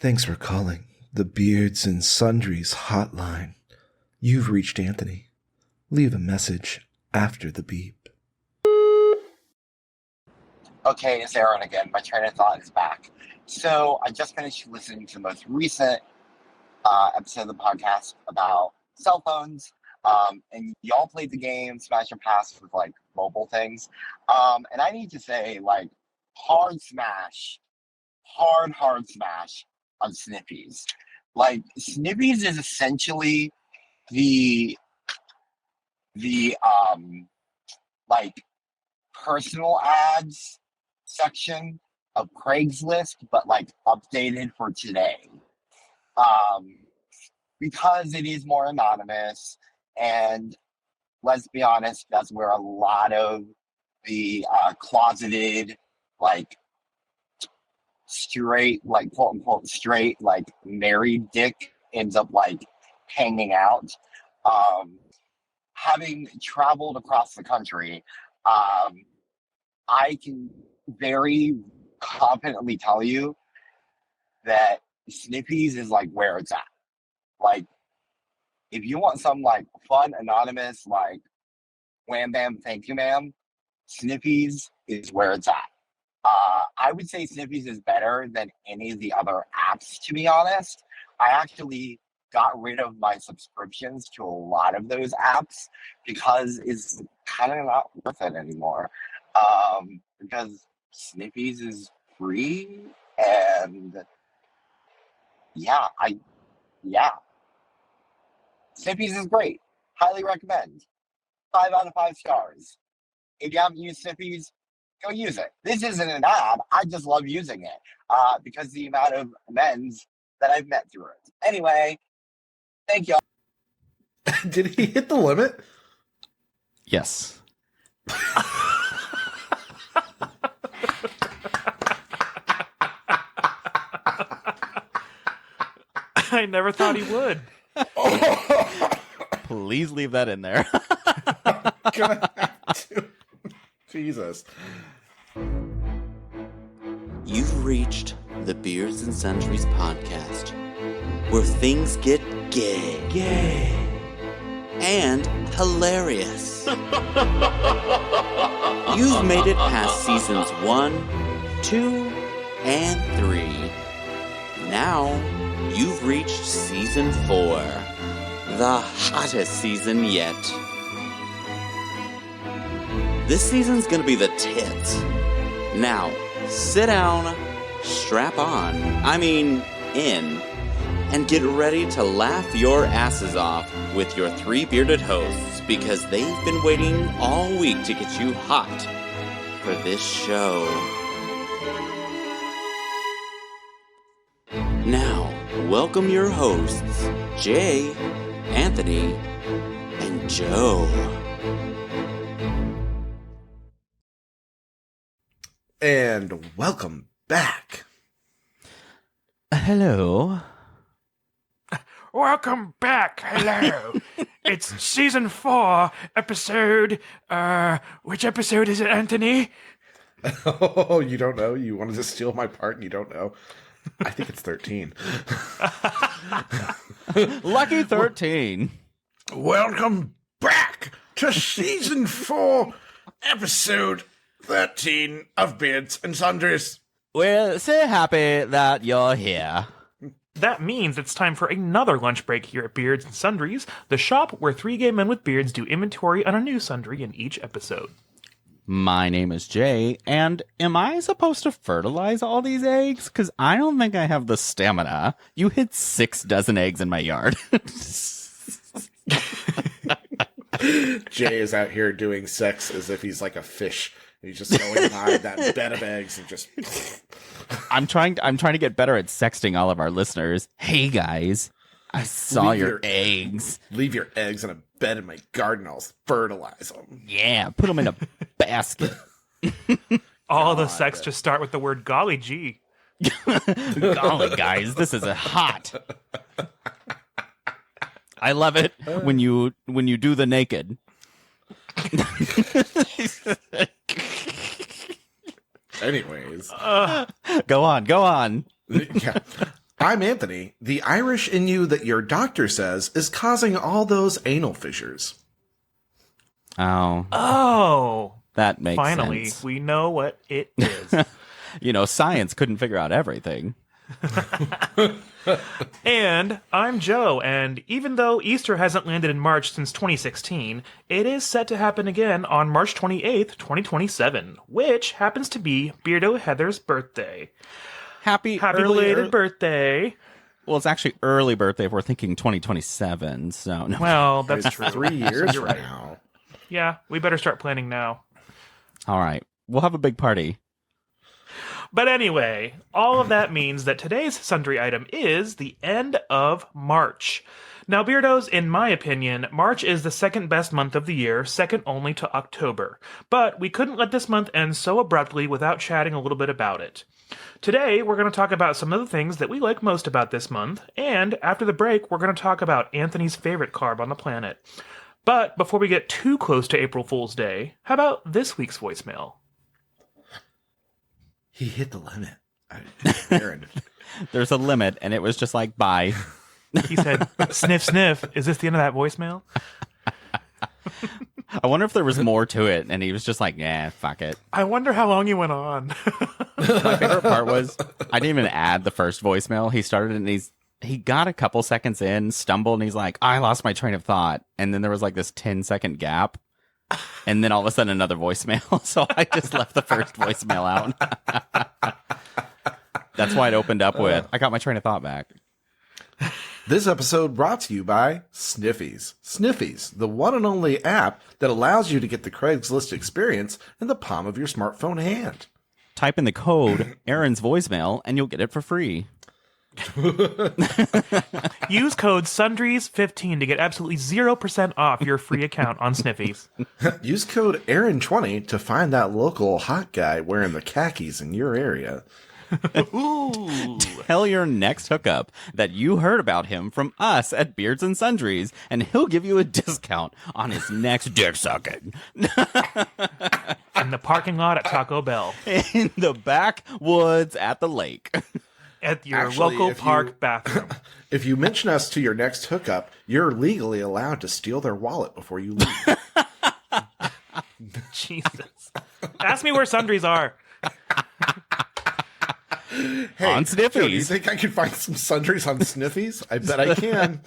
Thanks for calling the Beards and Sundries hotline. You've reached Anthony. Leave a message after the beep. Okay, it's Aaron again. My train of thought is back. So I just finished listening to the most recent episode of the podcast about cell phones. And y'all played the game Smash and Pass with like mobile things. And I need to say, like, hard smash on Snippies. Like, Snippies is essentially the like personal ads section of Craigslist, but like updated for today. Because it is more anonymous, and let's be honest, that's where a lot of the closeted, like straight, like quote unquote straight, like married dick ends up like hanging out. Having traveled across the country, I can very confidently tell you that Snippies is like where it's at. Like, if you want some like fun, anonymous, like wham bam, thank you, ma'am, Snippies is where it's at. I would say Snippies is better than any of the other apps, to be honest. I actually got rid of my subscriptions to a lot of those apps because it's kind of not worth it anymore. Because Snippies is free, and yeah, Snippies is great. Highly recommend. 5 out of 5 stars. If you haven't used Snippies, go use it. This isn't an ad. I just love using it because the amount of amends that I've met through it. Anyway, thank you. Did he hit the limit? Yes. I never thought he would. Please leave that in there. Gonna have to. Jesus. You've reached the Beards and Sundries podcast, where things get gay. And hilarious. You've made it past seasons 1, 2, and 3. Now, you've reached season 4, the hottest season yet. This season's gonna be the tits. Now, sit down, strap on, in, and get ready to laugh your asses off with your 3 bearded hosts, because they've been waiting all week to get you hot for this show. Now, welcome your hosts, Jay, Anthony, and Joe. And welcome back. Hello. Welcome back. Hello. It's season 4, episode. Which episode is it, Anthony? Oh, you don't know? You wanted to steal my part and you don't know? I think it's 13. Lucky 13. Welcome back to season 4, episode 13 of Beards and Sundries. We're so happy that you're here. That means it's time for another lunch break here at Beards and Sundries, the shop where 3 gay men with beards do inventory on a new sundry in each episode. My name is Jay, and am I supposed to fertilize all these eggs? Because I don't think I have the stamina. You hid 6 dozen eggs in my yard. Jay is out here doing sex as if he's like a fish. He's just going behind that bed of eggs and just... I'm trying to get better at sexting all of our listeners. Hey guys, I saw your eggs. Leave your eggs in a bed in my garden. I'll fertilize them. Yeah, put them in a basket. All the sex just start with the word golly gee. Golly, guys, this is hot. I love it when you do the naked. Anyways. Go on. Yeah. I'm Anthony, the Irish in you that your doctor says is causing all those anal fissures. Oh, Oh, that makes finally, sense. we know what it is. Science couldn't figure out everything. And I'm Joe, and even though Easter hasn't landed in March since 2016, it is set to happen again on March 28th, 2027, which happens to be Beardo Heather's birthday. Happy Happy early, belated birthday. Well, it's actually early birthday if we're thinking 2027, so no. Well, that's It's true. 3 years You're from right. now. Yeah, we better start planning now. All right. We'll have a big party. But anyway, all of that means that today's sundry item is the end of March. Now, Beardos, in my opinion, March is the second best month of the year, second only to October. But we couldn't let this month end so abruptly without chatting a little bit about it. Today, we're going to talk about some of the things that we like most about this month, and after the break, we're going to talk about Anthony's favorite carb on the planet. But before we get too close to April Fool's Day, how about this week's voicemail? He hit the limit. Aaron. There's a limit, and it was just like, bye. He said, sniff, sniff. Is this the end of that voicemail? I wonder if there was more to it, and he was just like, yeah, fuck it. I wonder how long he went on. My favorite part was I didn't even add the first voicemail. He started and he got a couple seconds in, stumbled, and he's like, I lost my train of thought. And then there was like this 10-second gap. And then all of a sudden another voicemail. So I just left the first voicemail out. That's why it opened up with, I got my train of thought back. This episode brought to you by Sniffies. Sniffies, the one and only app that allows you to get the Craigslist experience in the palm of your smartphone hand. Type in the code Aaron's voicemail and you'll get it for free. Use code SUNDRIES15 to get absolutely 0% off your free account on Sniffies. Use code Aaron20 to find that local hot guy wearing the khakis in your area. Ooh. Tell your next hookup that you heard about him from us at Beards and Sundries, and he'll give you a discount on his next dick sucking. In the parking lot at Taco Bell. In the backwoods at the lake. At your Actually, local if park you- bathroom. If you mention us to your next hookup, you're legally allowed to steal their wallet before you leave. Jesus. Ask me where sundries are. Hey, On Joe, do you Sniffies. think I can find some sundries on Sniffies? I bet I can.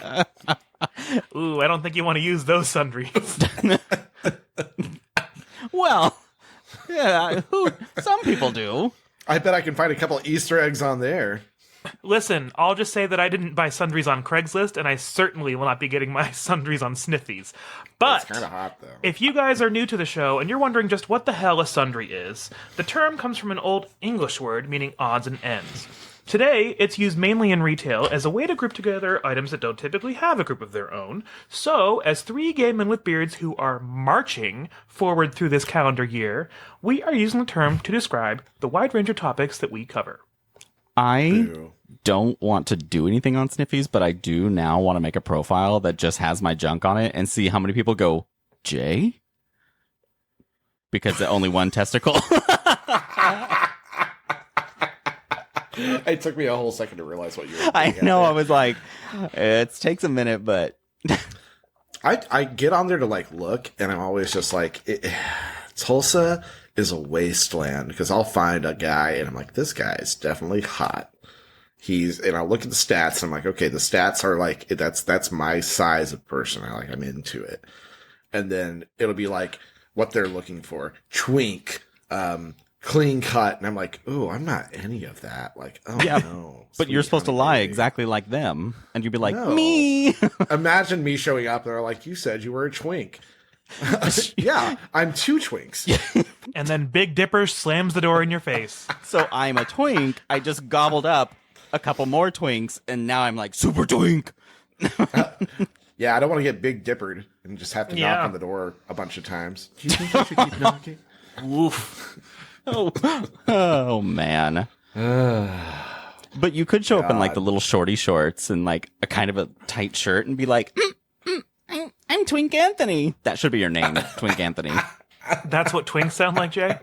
Ooh, I don't think you want to use those sundries. Well, yeah, some people do. I bet I can find a couple Easter eggs on there. Listen, I'll just say that I didn't buy sundries on Craigslist, and I certainly will not be getting my sundries on Sniffies. But It's kind of hot, though. if you guys are new to the show and you're wondering just what the hell a sundry is, the term comes from an old English word meaning odds and ends. Today, it's used mainly in retail as a way to group together items that don't typically have a group of their own. So, as three gay men with beards who are marching forward through this calendar year, we are using the term to describe the wide range of topics that we cover. I Ew. don't want to do anything on Sniffies, but I do now want to make a profile that just has my junk on it and see how many people go, Jay? Because only one testicle. It took me a whole second to realize what you were I getting at know, there. I was like, it takes a minute, but I get on there to like look, and I'm always just like, Tulsa is a wasteland because I'll find a guy and I'm like, this guy is definitely hot. And I look at the stats and I'm like, okay, the stats are like, that's my size of person. I'm into it. And then it'll be like what they're looking for. Twink, clean cut. And I'm like, ooh, I'm not any of that. Like, oh Yeah, no. but you're sweet supposed to honey lie baby. exactly like them, and you'd be like, No. me. Imagine me showing up there like, you said you were a twink. Yeah, I'm two twinks. And then Big Dipper slams the door in your face. So I'm a twink. I just gobbled up a couple more twinks, and now I'm like super twink. Yeah, I don't want to get big dippered and just have to knock Yeah. on the door a bunch of times. Do you think I should keep knocking? Woof. Oh man. But you could show up in like the little shorty shorts and like a kind of a tight shirt and be like, I'm Twink Anthony. That should be your name, Twink Anthony. That's what twinks sound like, Jay?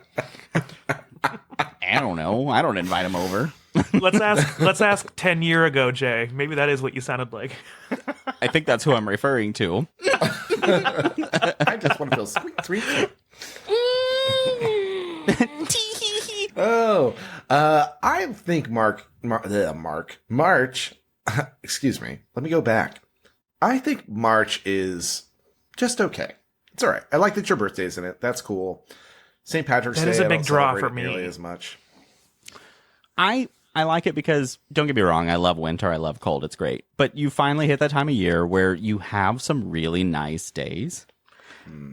I don't know. I don't invite him over. Let's ask 10 year ago, Jay. Maybe that is what you sounded like. I think that's who I'm referring to. I just want to feel sweet, sweet. Oh, I think March. Excuse me. Let me go back. I think March is just okay. It's all right. I like that your birthday's in it. That's cool. St. Patrick's Day. That is a I big don't draw celebrate for it me. nearly as much. I like it because, don't get me wrong, I love winter, I love cold, it's great. But you finally hit that time of year where you have some really nice days.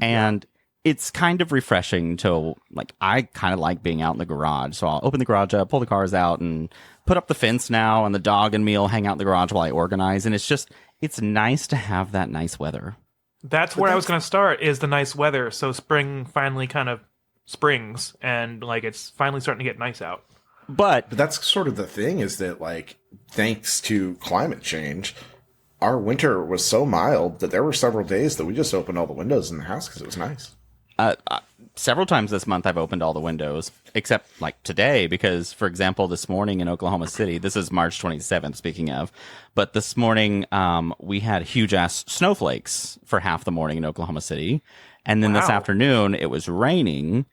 And it's kind of refreshing to, like, I kind of like being out in the garage. So I'll open the garage up, pull the cars out, and put up the fence now, and the dog and me will hang out in the garage while I organize. And it's nice to have that nice weather. That's where I was going to start, is the nice weather. So spring finally kind of springs, and like it's finally starting to get nice out. But But that's sort of the thing, is that, like, thanks to climate change, our winter was so mild that there were several days that we just opened all the windows in the house because it was nice. several times this month I've opened all the windows, except like today, because, for example, this morning in Oklahoma City, this is March 27th, speaking of, but this morning we had huge ass snowflakes for half the morning in Oklahoma City. And then this Wow. afternoon it was raining,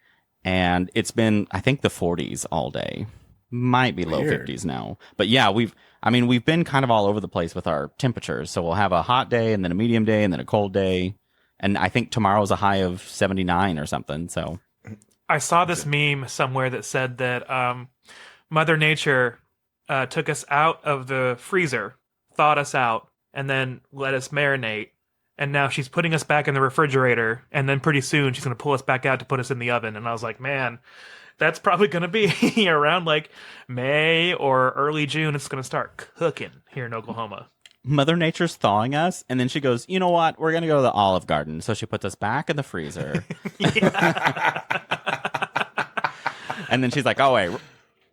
and it's been, I think, the 40s all day. Might be low Weird. 50s now. But yeah, we've been kind of all over the place with our temperatures. So we'll have a hot day and then a medium day and then a cold day. And I think tomorrow's a high of 79 or something. So I saw this meme somewhere that said that Mother Nature took us out of the freezer, thawed us out, and then let us marinate. And now she's putting us back in the refrigerator, and then pretty soon she's going to pull us back out to put us in the oven. And I was like, man, that's probably going to be around like May or early June. It's going to start cooking here in Oklahoma. Mother Nature's thawing us. And then she goes, you know what? We're going to go to the Olive Garden. So she puts us back in the freezer. And then she's like, oh, wait,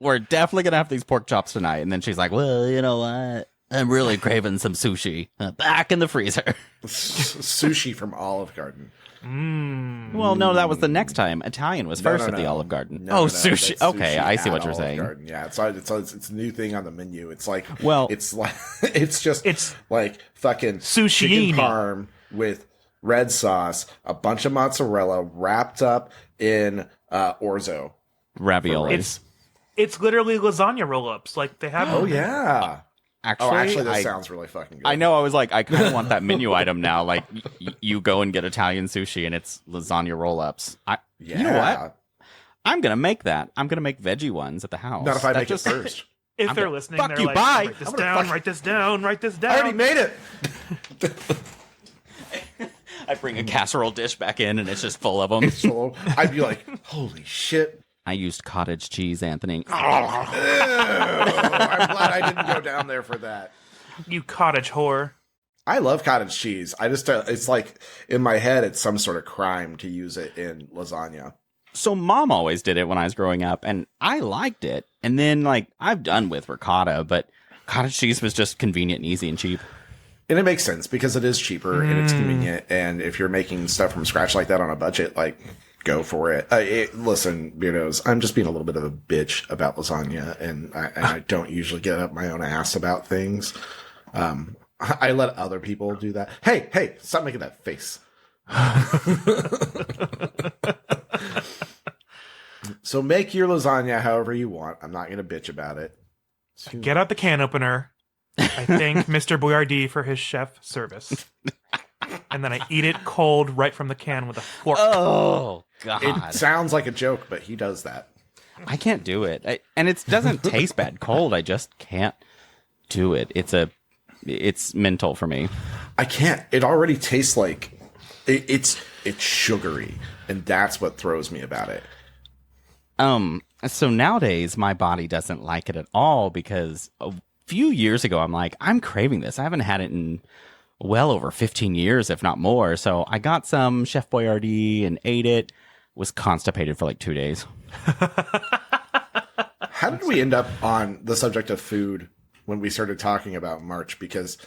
we're definitely going to have these pork chops tonight. And then she's like, well, you know what? I'm really craving some sushi. Back in the freezer. Sushi from Olive Garden. Well, no, that was the next time. Italian was first at the Olive Garden. No, no, Sushi. that's Okay, sushi I see at what you're Olive saying. Garden. Yeah, it's a new thing on the menu. It's like, Well- it's like it's like fucking Sushi-ini. chicken parm with red sauce, a bunch of mozzarella wrapped up in orzo. Raviolis. It's literally lasagna roll-ups. Like they have. Oh yeah. Actually, That I, sounds really fucking good. I know. I was like, I kind of want that menu item now. Like, you go and get Italian sushi, and it's lasagna roll-ups. Yeah. You know what? I'm gonna make that. I'm gonna make veggie ones at the house. Not if I That make just- it first. If I'm they're gonna- listening, fuck they're you, like, bye. write this I'm gonna down, fuck- write this down, write this I already down. made it. I bring a casserole dish back in, and it's just full of them. So I'd be like, holy shit. I used cottage cheese, Anthony. Ew, I'm glad I didn't go down there for that. You cottage whore. I love cottage cheese. I just, it's like, in my head, it's some sort of crime to use it in lasagna. So Mom always did it when I was growing up, and I liked it. And then, like, I've done with ricotta, but cottage cheese was just convenient and easy and cheap. And it makes sense because it is cheaper and it's convenient. And if you're making stuff from scratch like that on a budget, like, go for it. Listen, weirdos, I'm just being a little bit of a bitch about lasagna, and I don't usually get up my own ass about things. I let other people do that. Hey, stop making that face. So make your lasagna however you want. I'm not going to bitch about it. Get out the can opener. I thank Mr. Boyardee for his chef service. And then I eat it cold right from the can with a fork. Oh, It God. sounds like a joke, but he does that. I can't do it. And it doesn't taste bad cold. I just can't do it. It's mental for me. I can't. It already tastes like it's sugary, and that's what throws me about it. So nowadays my body doesn't like it at all, because a few years ago I'm like, I'm craving this. I haven't had it in well over 15 years, if not more. So I got some Chef Boyardee and ate it. Was constipated for like 2 days. How did we end up on the subject of food when we started talking about March? Because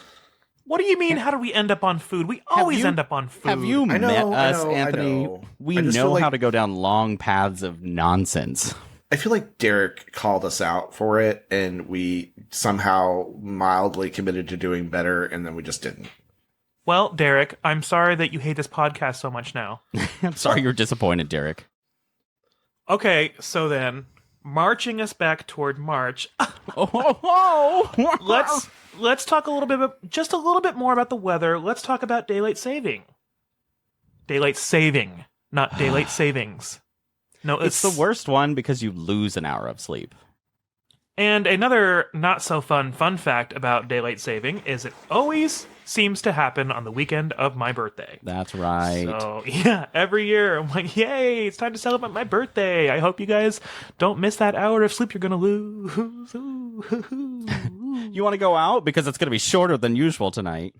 What do you mean? How do we end up on food? We always you- end up on food. Have you I met know, us, I Anthony? know. We I just know feel like- how to go down long paths of nonsense. I feel like Derek called us out for it, and we somehow mildly committed to doing better, and then we just didn't. Well, Derek, I'm sorry that you hate this podcast so much now. I'm sorry you're disappointed, Derek. Okay, so then, marching us back toward March, Oh, let's talk a little bit, just a little bit more about the weather. Let's talk about daylight saving. Daylight saving, not daylight savings. No, it's the worst one because you lose an hour of sleep. And another not so fun fact about daylight saving is it always seems to happen on the weekend of my birthday. That's right. So, yeah, every year I'm like, yay, it's time to celebrate my birthday. I hope you guys don't miss that hour of sleep you're going to lose. You want to go out? Because it's going to be shorter than usual tonight.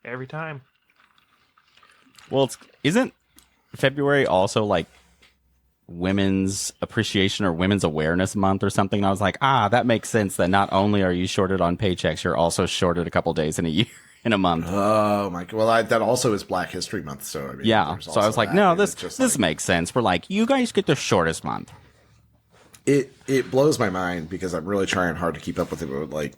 Every time. Well, isn't February also like Women's Appreciation or Women's Awareness Month or something? And I was like, that makes sense that not only are you shorted on paychecks, you're also shorted a couple days in a year, in a month. Oh my god! Well, that also is Black History Month, so I mean, Yeah. So I was like, no, this makes sense. We're like, you guys get the shortest month. It blows my mind because I'm really trying hard to keep up with it. But like,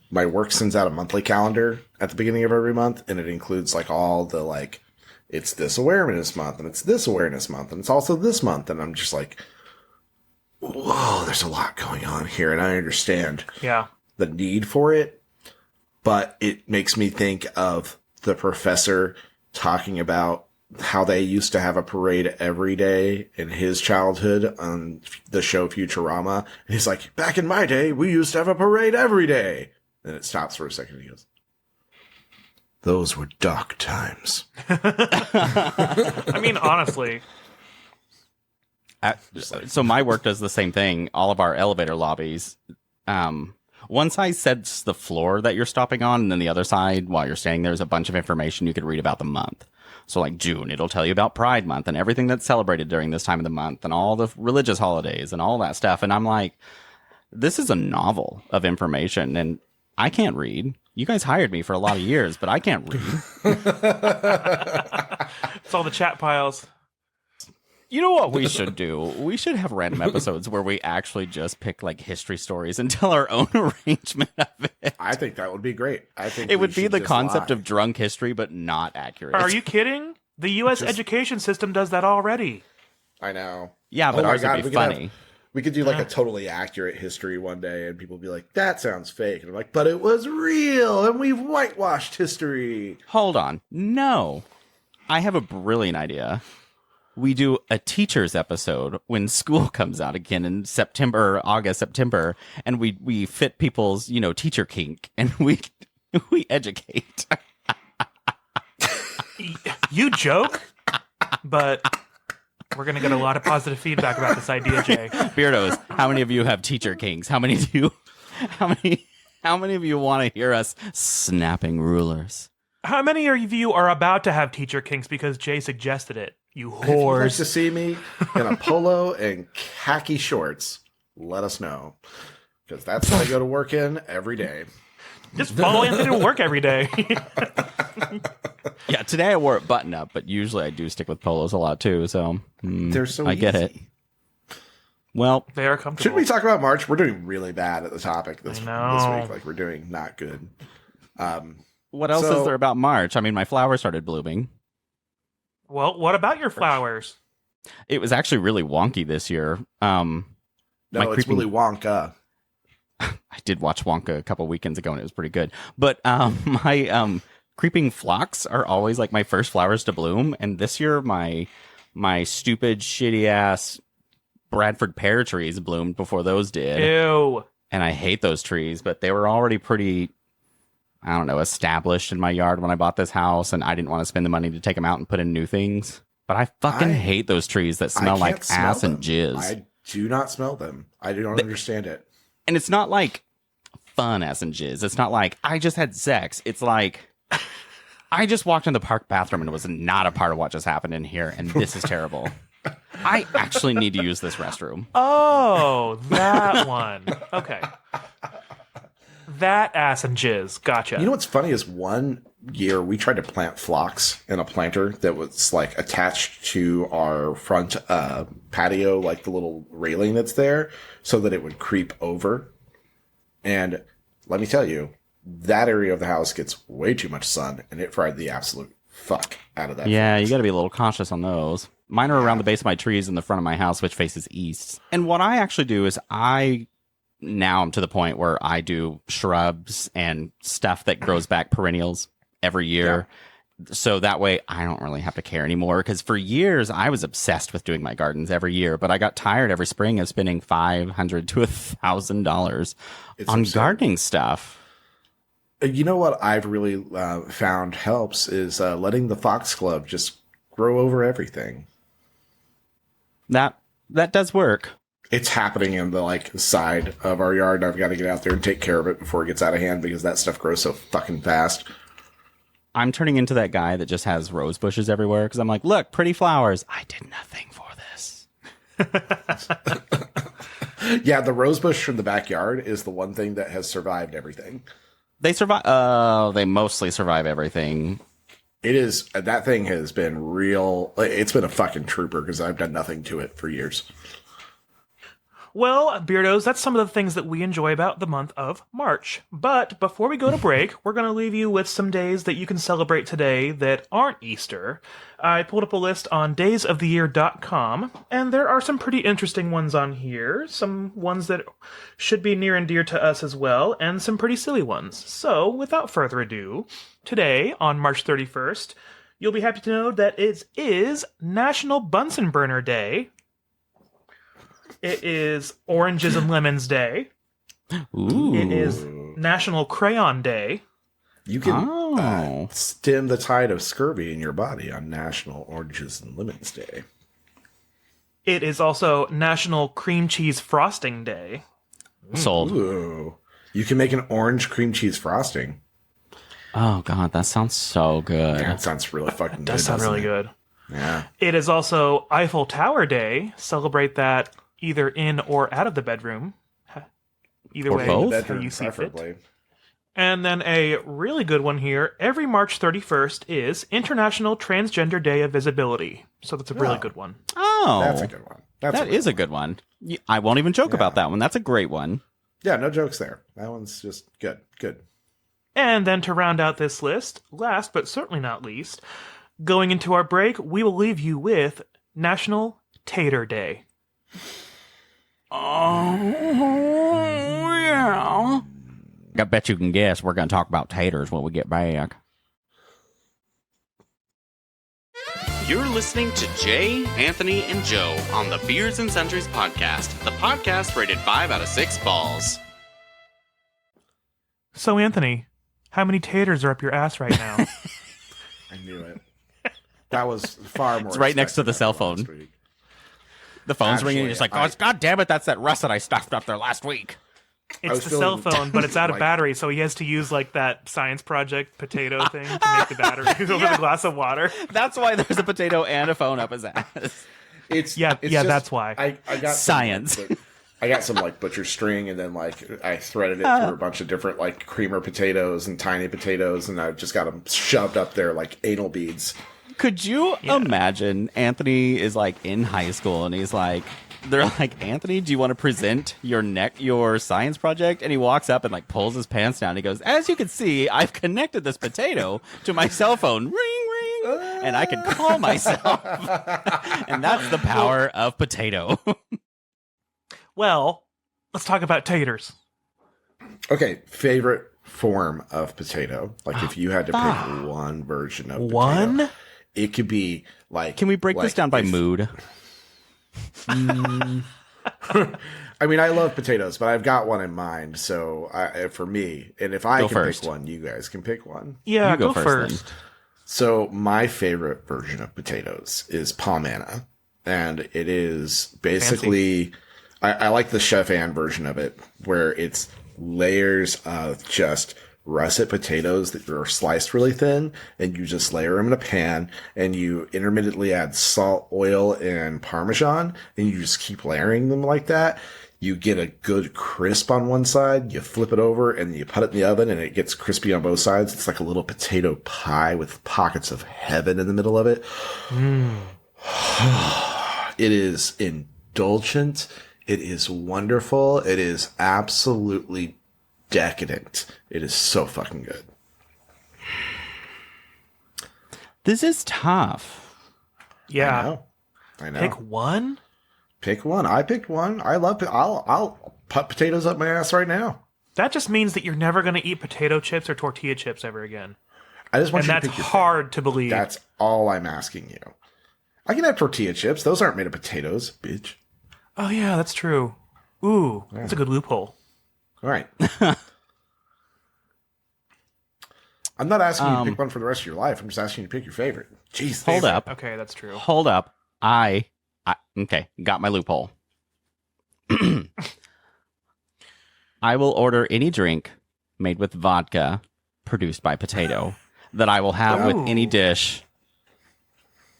my work sends out a monthly calendar at the beginning of every month, and it includes like all the like, it's this awareness month, and it's this awareness month, and it's also this month, and I'm just like, whoa, there's a lot going on here, and I understand the need for it, but it makes me think of the professor talking about how they used to have a parade every day in his childhood on the show Futurama. And he's like, back in my day, we used to have a parade every day. And it stops for a second. And he goes, those were dark times. I mean, honestly. So my work does the same thing. All of our elevator lobbies, one side sets the floor that you're stopping on, and then the other side, while you're standing there, is a bunch of information you could read about the month. So like June, it'll tell you about Pride Month and everything that's celebrated during this time of the month and all the religious holidays and all that stuff. And I'm like, this is a novel of information, and I can't read. You guys hired me for a lot of years, but I can't read. It's all the chat piles. You know what we should do? We should have random episodes where we actually just pick like history stories and tell our own arrangement of it. I think that would be great. I think it would be the concept of drunk history, but not accurate. Are you kidding? The U.S. education system does that already. I know. Yeah, but ours would be funny. We could do like a totally accurate history one day, and people would be like, that sounds fake. And I'm like, but it was real, and we've whitewashed history. Hold on. No. I have a brilliant idea. We do a teacher's episode when school comes out again in August, September, and we fit people's, teacher kink, and we educate. You joke, but we're going to get a lot of positive feedback about this idea, Jay. Beardos, how many of you have teacher kinks? How many of you want to hear us snapping rulers? How many of you are about to have teacher kinks because Jay suggested it? You If you'd like whores. to see me in a polo and khaki shorts, let us know. Because that's what I go to work in every day. Just follow Anthony to work every day. Yeah, today I wore a button up, but usually I do stick with polos a lot too, so They're so I get it. easy. Well, They are comfortable. Should we talk about March? We're doing really bad at the topic this week. know. Like, we're doing not good. what else So- is there about March? I mean, my flowers started blooming. Well, what about your flowers? It was actually really wonky this year. No, My it's creeping- Willy Wonka. I did watch Wonka a couple weekends ago, and it was pretty good. But my creeping phlox are always like my first flowers to bloom, and this year my stupid, shitty ass Bradford pear trees bloomed before those did, Ew. and I hate those trees. But they were already pretty, I don't know, established in my yard when I bought this house, and I didn't want to spend the money to take them out and put in new things. But I fucking I- hate those trees that I smell can't like smell ass and them. jizz. I do not smell them. I don't understand it. And it's not like fun ass and jizz. It's not like I just had sex. It's like I just walked in the park bathroom and it was not a part of what just happened in here, and this is terrible. I actually need to use this restroom. Oh, that one. Okay. That ass and jizz. Gotcha. You know what's funny is one year, we tried to plant phlox in a planter that was like attached to our front patio, like the little railing that's there, so that it would creep over. And let me tell you, that area of the house gets way too much sun, and it fried the absolute fuck out of that. Yeah, phlox. you got to be a little cautious on those. Mine are around the base of my trees in the front of my house, which faces east. And what I actually do is now I'm to the point where I do shrubs and stuff that grows back perennials every year. Yeah. So that way I don't really have to care anymore. Because for years I was obsessed with doing my gardens every year, but I got tired every spring of spending $500 to $1,000 on gardening stuff. You know what I've really found helps is letting the foxglove just grow over everything. That does work. It's happening in the like side of our yard. I've got to get out there and take care of it before it gets out of hand because that stuff grows so fucking fast. I'm turning into that guy that just has rose bushes everywhere because I'm like, look, pretty flowers. I did nothing for this. Yeah, the rose bush from the backyard is the one thing that has survived everything. They survive. They mostly survive everything. It is, that thing has been real. It's been a fucking trooper because I've done nothing to it for years. Well, Beardos, that's some of the things that we enjoy about the month of March. But before we go to break, we're going to leave you with some days that you can celebrate today that aren't Easter. I pulled up a list on daysoftheyear.com, and there are some pretty interesting ones on here, some ones that should be near and dear to us as well, and some pretty silly ones. So, without further ado, today, on March 31st, you'll be happy to know that it is National Bunsen Burner Day. It is Oranges and Lemons Day. Ooh. It is National Crayon Day. You can stem the tide of scurvy in your body on National Oranges and Lemons Day. It is also National Cream Cheese Frosting Day. Sold. Ooh. You can make an orange cream cheese frosting. Oh, God, that sounds so good. Yeah, it sounds really fucking good. Does sound really good. Yeah. It is also Eiffel Tower Day. Celebrate that either in or out of the bedroom. Either Or way, both? how you see fit. Preferably. And then a really good one here. Every March 31st is International Transgender Day of Visibility. So that's a really good one. Oh, That's a good one. that is a good one. I won't even joke about that one. That's a great one. Yeah, no jokes there. That one's just good. Good. And then to round out this list, last but certainly not least, going into our break, we will leave you with National Tater Day. Oh, yeah. I bet you can guess we're going to talk about taters when we get back. You're listening to Jay, Anthony, and Joe on the Beards and Sundries podcast, the podcast rated 5 out of 6 balls. So, Anthony, how many taters are up your ass right now? I knew it. That was far more. It's right next to the expected cell than last phone. week. The phone's Actually, ringing. You're just like, oh, God damn it, that's that rust that I stuffed up there last week. was It's the cell feeling phone, but it's out of like- battery, so he has to use like that science project potato thing to make the battery over the glass of water. That's why there's a potato and a phone up his ass. It's Yeah, it's yeah, just- that's why. I got Science. I got some like butcher string, and then like I threaded it through a bunch of different like creamer potatoes and tiny potatoes, and I just got them shoved up there like anal beads. Could you imagine Anthony is like in high school and he's like, they're like, Anthony, do you want to present your science project? And he walks up and like pulls his pants down. He goes, as you can see, I've connected this potato to my cell phone. Ring, ring. And I can call myself. And that's the power of potato. Well, let's talk about taters. Okay, favorite form of potato. Like if you had to pick one version of potato, One? it could be like. Can we break this like down by if- mood? I mean, I love potatoes, but I've got one in mind. So for me, and if I Go can first. pick one, you guys can pick one. Yeah, You go go first, first. So my favorite version of potatoes is palmana, and it is basically I like the Chef Ann version of it, where it's layers of just russet potatoes that are sliced really thin, and you just layer them in a pan, and you intermittently add salt, oil, and Parmesan, and you just keep layering them like that. you get a good crisp on one side, you flip it over, and you put it in the oven, and it gets crispy on both sides. It's like a little potato pie with pockets of heaven in the middle of it. It is indulgent. It is wonderful. It is absolutely decadent. It is so fucking good. This is tough. Yeah. I know. Pick one? Pick one. I picked one. I love it. I'll put potatoes up my ass right now. That just means that you're never going to eat potato chips or tortilla chips ever again. I just want And you that's to pick your hard to believe. That's all I'm asking you. I can have tortilla chips. Those aren't made of potatoes, bitch. Oh, yeah, that's true. Ooh, that's a good loophole. All right. I'm not asking you to pick one for the rest of your life. I'm just asking you to pick your favorite. Jeez. Hold up. Okay, that's true. Hold up. I okay, got my loophole. I will order any drink made with vodka produced by potato that I will have with any dish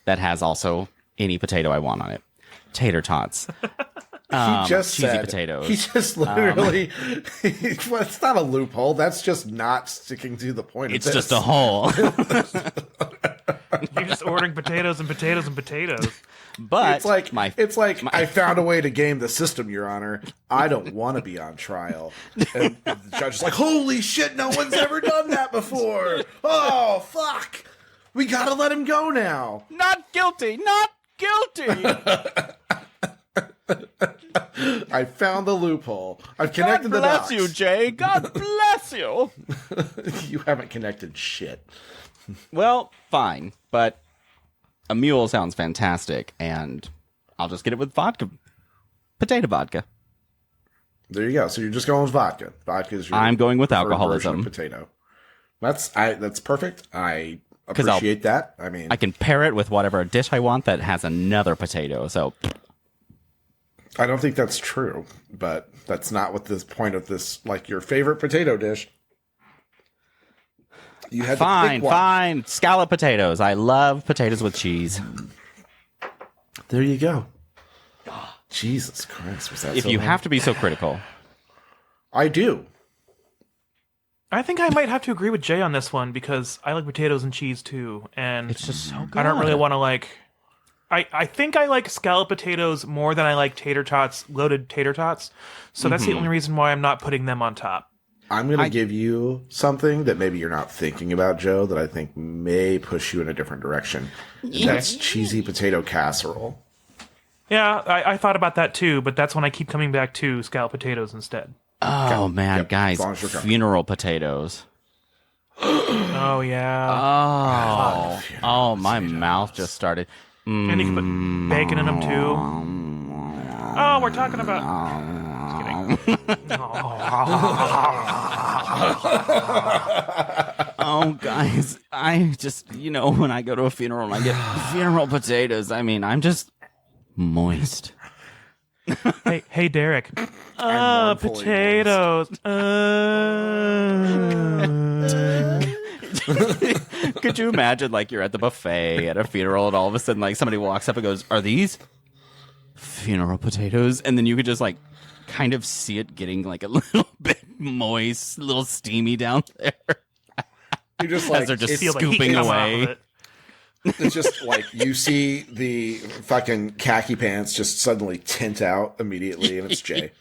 that has also any potato I want on it. Tater tots. He just cheesy said, potatoes. He just literally, well, it's not a loophole. That's just not sticking to the point It's of this. just a hole. You're just ordering potatoes and potatoes and potatoes. But It's like I found a way to game the system, Your Honor. I don't want to be on trial. And the judge is like, holy shit, no one's ever done that before. Oh, fuck. We got to let him go now. not guilty. Not guilty. I found the loophole. I've God connected the dots. bless you, Jay. God bless you. You haven't connected shit. Well, fine, but a mule sounds fantastic, and I'll just get it with vodka. Potato vodka. There you go. So you're just going with vodka. Vodka is your I'm going with preferred alcoholism. version of potato. That's perfect. I 'Cause I'll- appreciate that. I mean, I can pair it with whatever dish I want that has another potato, so I don't think that's true, but that's not what the point of this, like your favorite potato dish. You had to fine, pick one. fine. Scallop potatoes. I love potatoes with cheese. There you go. Jesus Christ, was that If so you hard? have to be so critical. I do. I think I might have to agree with Jay on this one because I like potatoes and cheese too, and It's just so good. I don't really want to like. I think I like scalloped potatoes more than I like tater tots, loaded tater tots. So that's the only reason why I'm not putting them on top. I'm going to give you something that maybe you're not thinking about, Joe, that I think may push you in a different direction. And that's cheesy potato casserole. Yeah, I thought about that too, but that's when I keep coming back to scalloped potatoes instead. Oh man, Yep, guys, as long as you're comfortable. funeral potatoes. Oh yeah, Oh, my mouth just started. and you can put bacon in them too. Oh, we're talking about. Just kidding. Oh, guys, I just, when I go to a funeral and I get funeral potatoes, I mean, I'm just moist. Hey, Derek. mournfully Potatoes. Could you imagine, like, you're at the buffet at a funeral and all of a sudden, like, somebody walks up and goes, "Are these funeral potatoes?" And then you could just, like, kind of see it getting, like, a little bit moist, a little steamy down there. You're just As like, they're just it's, Feel the heat scooping come off away. of it. it's just like you see the fucking khaki pants just suddenly tint out immediately, and it's Jay.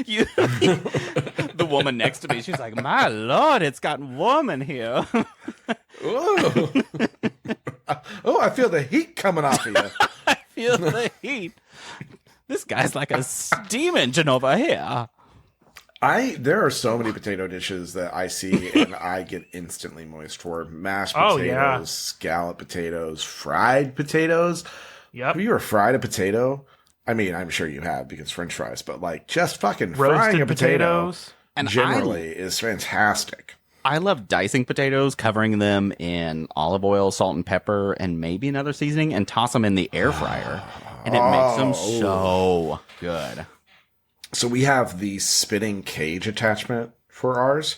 You, the woman next to me, she's like, "My Lord, it's gotten warm in here." Oh, oh, I feel the heat coming off of you. I feel the heat. This guy's like a steam engine over here. There are so many potato dishes that I see and I get instantly moist for. Mashed Oh, potatoes, yeah. scalloped potatoes, fried potatoes. Yep. Have you ever fried a potato? I mean, I'm sure you have because French fries, but like just fucking frying a Roasted potato potatoes. And generally is fantastic. I love dicing potatoes, covering them in olive oil, salt, and pepper, and maybe another seasoning, and toss them in the air fryer. And it makes them so good. So we have the spinning cage attachment for ours.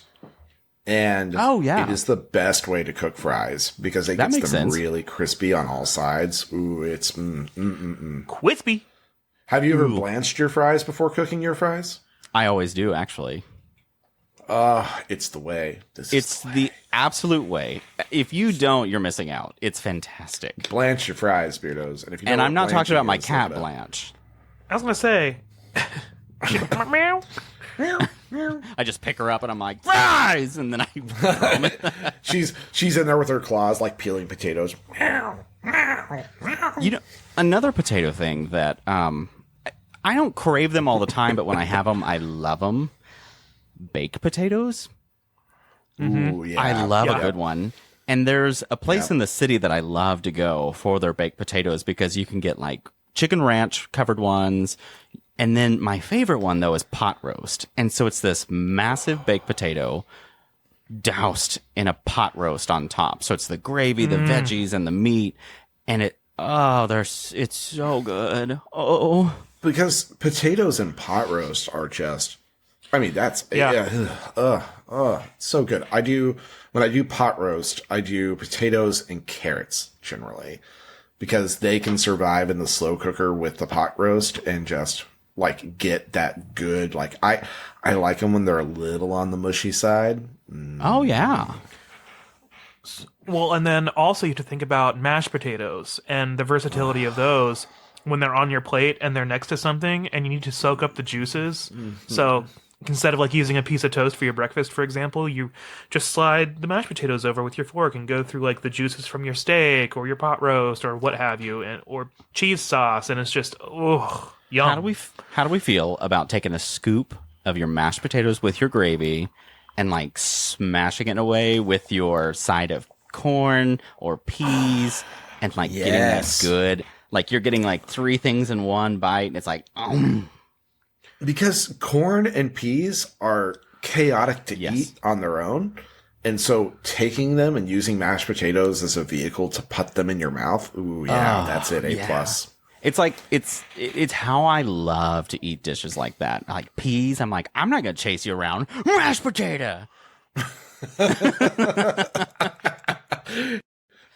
And Oh, yeah. it is the best way to cook fries because it That gets them makes sense. really crispy on all sides. Ooh, it's Crispy. Have you ever Ooh. blanched your fries before cooking your fries? I always do, actually. It's the way. It's the absolute way. If you don't, you're missing out. It's fantastic. Blanch your fries, Beardos. And if you know And what I'm not talking blanching about my is, cat, look it up. Blanche. I was gonna say, meow. I just pick her up and I'm like, fries! And then I throw 'em. She's in there with her claws, like peeling potatoes. You know, another potato thing that I don't crave them all the time, but when I have them, I love them. Baked potatoes. Ooh, yeah. I love Yeah. a good one. And there's a place in the city that I love to go for their baked potatoes because you can get like chicken ranch covered ones. And then my favorite one, though, is pot roast. And so it's this massive baked potato doused in a pot roast on top. So it's the gravy, the veggies, and the meat. And it's so good. Oh. Because potatoes and pot roast are just, I mean, that's, so good. When I do pot roast, I do potatoes and carrots generally because they can survive in the slow cooker with the pot roast and just like get that good, like I like them when they're a little on the mushy side. Oh, yeah. Well, and then also you have to think about mashed potatoes and the versatility of those when they're on your plate and they're next to something and you need to soak up the juices. So instead of like using a piece of toast for your breakfast, for example, you just slide the mashed potatoes over with your fork and go through like the juices from your steak or your pot roast or what have you, and or cheese sauce, and it's just yum. How do we feel about taking a scoop of your mashed potatoes with your gravy and like smashing it away with your side of corn or peas and like getting that Yes. good, like you're getting like 3 things in one bite and it's like Because corn and peas are chaotic to Yes. eat on their own. And so taking them and using mashed potatoes as a vehicle to put them in your mouth, ooh, yeah, that's it. A yeah. plus. It's like it's how I love to eat dishes like that. Like peas, I'm like, I'm not gonna chase you around. Mashed potato.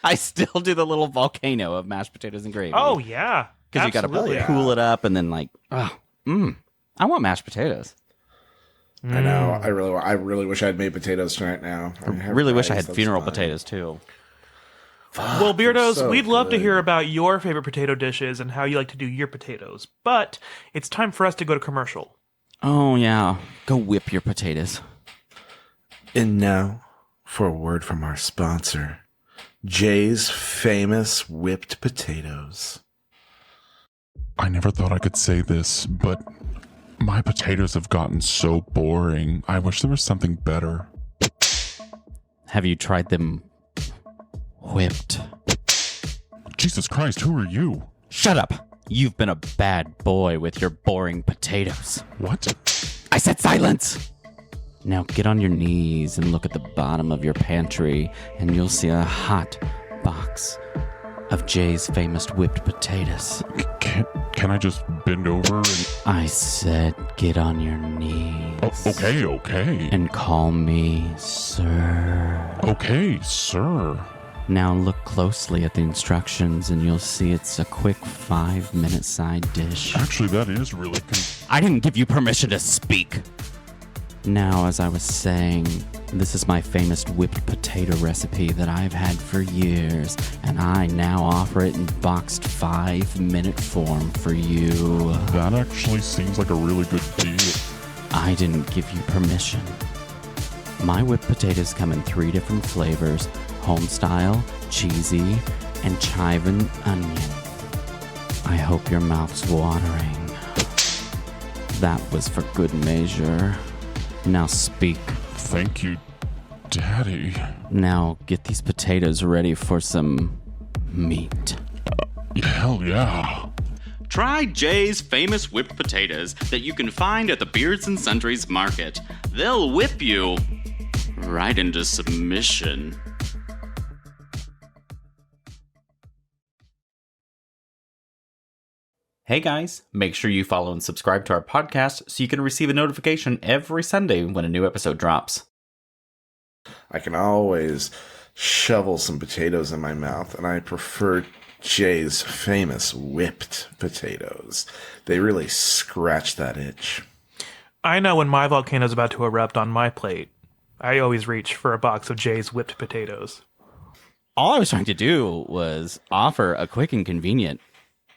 I still do the little volcano of mashed potatoes and gravy. Oh yeah, because you got to absolutely. cool it up and then like, I want mashed potatoes. I know. I really wish I had made potatoes tonight now. I really wish I had funeral potatoes too. Well, Beardos, so we'd love to good. hear about your favorite potato dishes and how you like to do your potatoes. But it's time for us to go to commercial. Oh yeah, go whip your potatoes. And now, for a word from our sponsor, Jay's Famous Whipped Potatoes. I never thought I could say this, but my potatoes have gotten so boring. I wish there was something better. Have you tried them whipped? Jesus Christ, who are you? Shut up! You've been a bad boy with your boring potatoes. What? I said silence! Now get on your knees and look at the bottom of your pantry, and you'll see a hot box of Jay's famous whipped potatoes. Can I just bend over and... I said get on your knees. Oh, okay. And call me sir. Okay, sir. Now look closely at the instructions and you'll see it's a quick 5-minute side dish. Actually, that is really... I didn't give you permission to speak. Now, as I was saying, this is my famous whipped potato recipe that I've had for years, and I now offer it in boxed 5-minute form for you. That actually seems like a really good deal. I didn't give you permission. My whipped potatoes come in 3 different flavors: homestyle, cheesy, and chive and onion. I hope your mouth's watering. That was for good measure. Now speak. Thank you, Daddy. Now get these potatoes ready for some meat. Hell yeah. Try Jay's famous whipped potatoes that you can find at the Beards and Sundries Market. They'll whip you right into submission. Hey guys, make sure you follow and subscribe to our podcast so you can receive a notification every Sunday when a new episode drops. I can always shovel some potatoes in my mouth, and I prefer Jay's famous whipped potatoes. They really scratch that itch. I know when my volcano's about to erupt on my plate, I always reach for a box of Jay's whipped potatoes. All I was trying to do was offer a quick and convenient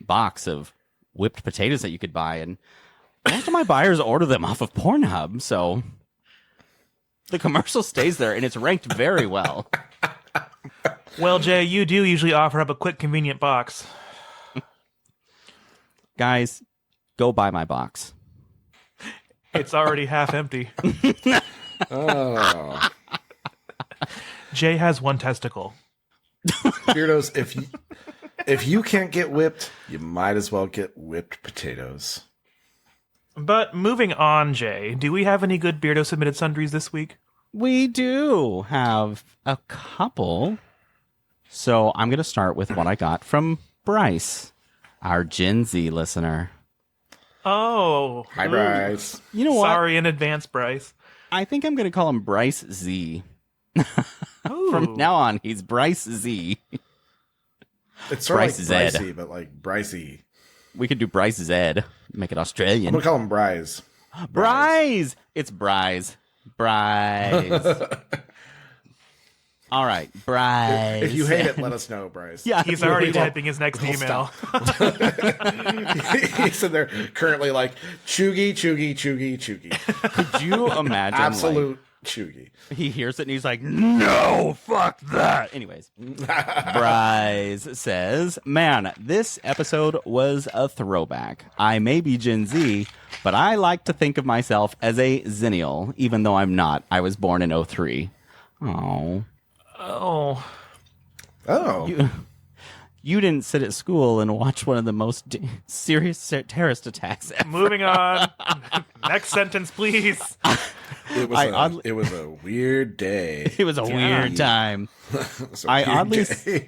box of whipped potatoes that you could buy, and most of my buyers order them off of Pornhub, so the commercial stays there, and it's ranked very well. Well, Jay, you do usually offer up a quick, convenient box. Guys, go buy my box. It's already half empty. Oh. Jay has one testicle. Beardos, if you can't get whipped, you might as well get whipped potatoes. But moving on, Jay, do we have any good Beardo submitted sundries this week? We do have a couple. So I'm going to start with what I got from Bryce, our Gen Z listener. Oh. Hi, Bryce. You know what? Sorry in advance, Bryce. I think I'm going to call him Bryce Z. Ooh. From now on, he's Bryce Z. It's sort Bryce of like Zed. Brycey, but like Brycey. We could do Bryce Zed. Make it I'm Australian. gonna call him Bryce. Bryce! It's Bryce. Bryce. All right, Bryce. If you hate it, let us know, Bryce. Yeah, He's if you already hate it. typing his next email. He's in there currently like chuggy, chuggy, chuggy, chuggy. Could you imagine? Absolute chuggy. He hears it and he's like, no, fuck that. Anyways, Bryce says, man, this episode was a throwback. I may be Gen Z, but I like to think of myself as a Zennial, even though I'm not. I was born in 03. Oh. Oh. Oh. You didn't sit at school and watch one of the most serious terrorist attacks ever. Moving on. Next sentence, please. It was a weird day. It was a weird time. It was a I weird oddly day.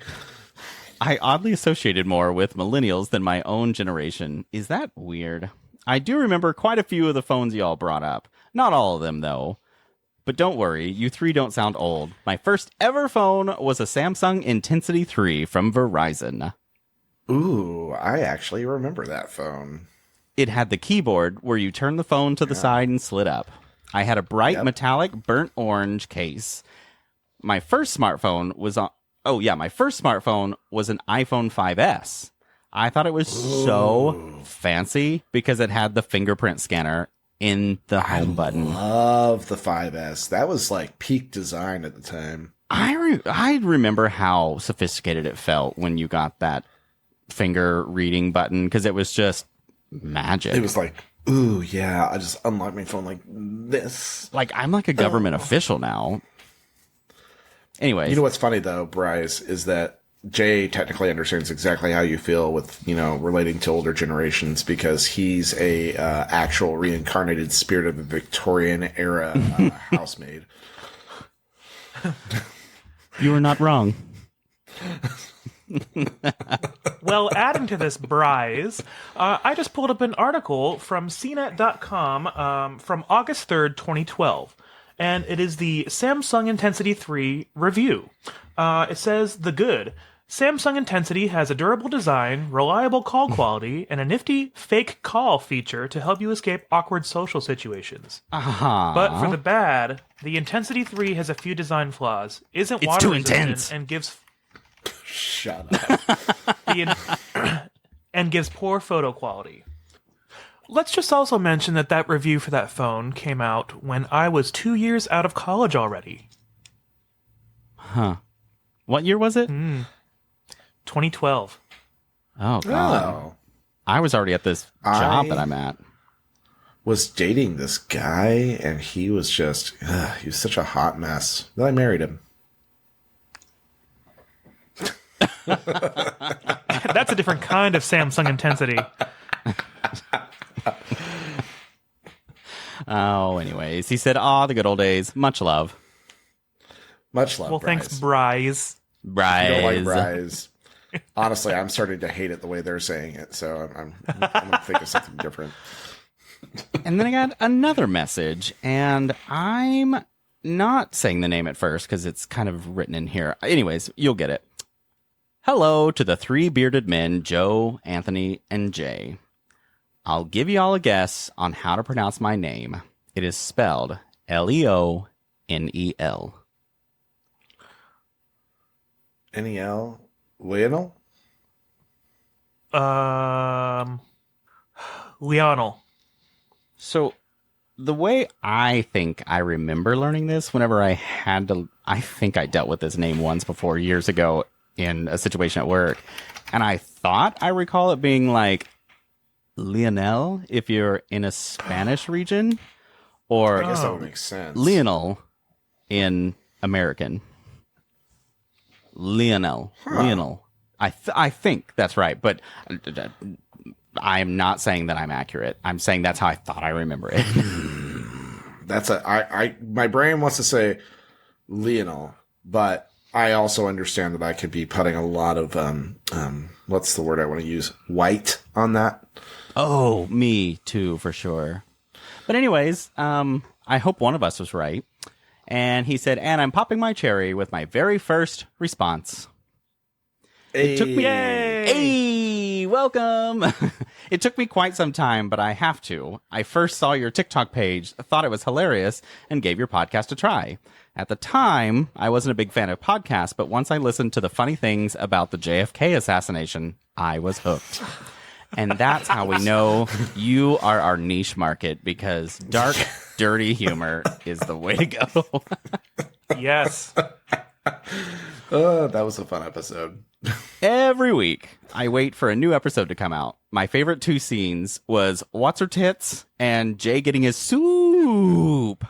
I oddly associated more with millennials than my own generation. Is that weird? I do remember quite a few of the phones y'all brought up. Not all of them, though. But don't worry, you three don't sound old. My first ever phone was a Samsung Intensity 3 from Verizon. Ooh, I actually remember that phone. It had the keyboard where you turn the phone to the side and slid up. I had a bright metallic burnt orange case. My first smartphone was my first smartphone was an iPhone 5S. I thought it was so fancy because it had the fingerprint scanner in the home button. Love the 5S. That was like peak design at the time. I remember how sophisticated it felt when you got that finger reading button because it was just magic. It was like, ooh, yeah, I just unlocked my phone like this. Like I'm like a government official now. Anyway, You know what's funny though, Bryce, is that Jay technically understands exactly how you feel with, relating to older generations because he's a actual reincarnated spirit of a Victorian era housemaid. you were not wrong. Well, adding to this, Bryce, I just pulled up an article from CNET.com from August 3rd, 2012. And it is the Samsung Intensity 3 review. It says, the good. Samsung Intensity has a durable design, reliable call quality, and a nifty fake call feature to help you escape awkward social situations. Uh-huh. But for the bad, the Intensity 3 has a few design flaws, isn't It's water too resistant, intense. and gives Shut up. and gives poor photo quality. Let's just also mention that review for that phone came out when I was 2 years out of college already. Huh. What year was it? 2012. Oh, God. Oh. I was already at this job I- that I'm at. Was dating this guy, and he was just, he was such a hot mess. Then I married him. That's a different kind of Samsung Intensity. Oh, anyways. He said, the good old days. Much love. Much love, Well, Bryce. thanks, Bryce. I don't like Bryce. Bryce. Honestly, I'm starting to hate it the way they're saying it, so I'm going to think of something different. And then I got another message, and I'm not saying the name at first because it's kind of written in here. Anyways, you'll get it. Hello to the three bearded men, Joe, Anthony, and Jay. I'll give you all a guess on how to pronounce my name. It is spelled Leonel. Nel? Lionel? Lionel. So, the way I think I remember learning this, whenever I think I dealt with this name once before years ago in a situation at work, and I thought I recall it being like Lionel if you're in a Spanish region, or I guess that would make sense. Lionel in American. Lionel. I think that's right, but I'm not saying that I'm accurate. I'm saying that's how I thought I remember it. My brain wants to say Lionel, but I also understand that I could be putting a lot of what's the word I want to use? White on that. Oh, me too, for sure. But anyways, I hope one of us was right. And he said, and I'm popping my cherry with my very first response. It took me, hey, welcome. It took me quite some time, but I have to. I first saw your TikTok page, thought it was hilarious, and gave your podcast a try. At the time, I wasn't a big fan of podcasts, but once I listened to the funny things about the JFK assassination, I was hooked. And that's how we know you are our niche market, because dark, dirty humor is the way to go. Yes. That was a fun episode. Every week, I wait for a new episode to come out. My favorite two scenes was What's Her Tits and Jay getting his soup.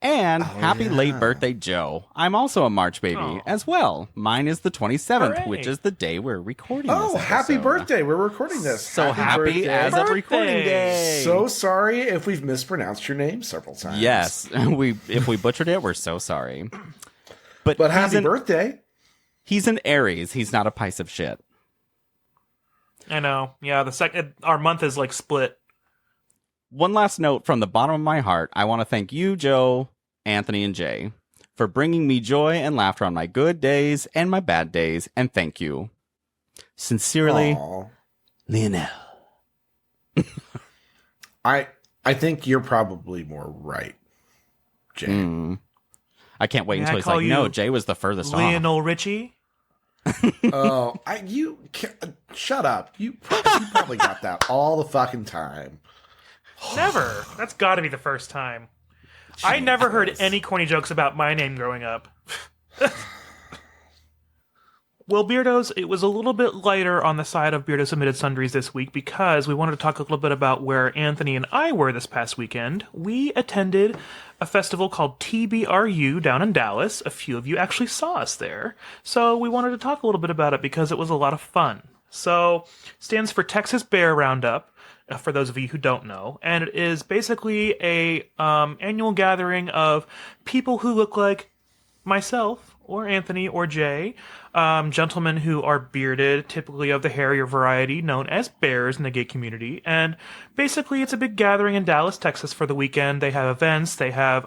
And happy late birthday, Joe. I'm also a March baby as well. Mine is the 27th, Hooray. which is the day we're recording Oh, this happy episode. birthday. We're recording this. So happy birthday. as of recording Birthday. day. So sorry if we've mispronounced your name several times. Yes, if we butchered it, we're so sorry. But But happy birthday. He's an Aries. He's not a piece of shit. I know. Yeah, our month is like split. One last note from the bottom of my heart. I want to thank you, Joe, Anthony, and Jay, for bringing me joy and laughter on my good days and my bad days, and thank you. Sincerely, Aw. Lionel. I think you're probably more right, Jay. I can't wait May until I he's call like, you no, Jay was the furthest off. Lionel Richie? Oh, shut up. You probably got that all the fucking time. Never. That's got to be the first time. I never heard any corny jokes about my name growing up. Well, Beardos, it was a little bit lighter on the side of Beardo Submitted Sundries this week because we wanted to talk a little bit about where Anthony and I were this past weekend. We attended a festival called TBRU down in Dallas. A few of you actually saw us there. So we wanted to talk a little bit about it because it was a lot of fun. So, stands for Texas Bear Roundup, for those of you who don't know, and it is basically a annual gathering of people who look like myself or Anthony or Jay, gentlemen who are bearded, typically of the hairier variety, known as bears in the gay community. And basically, it's a big gathering in Dallas, Texas for the weekend. They have events. They have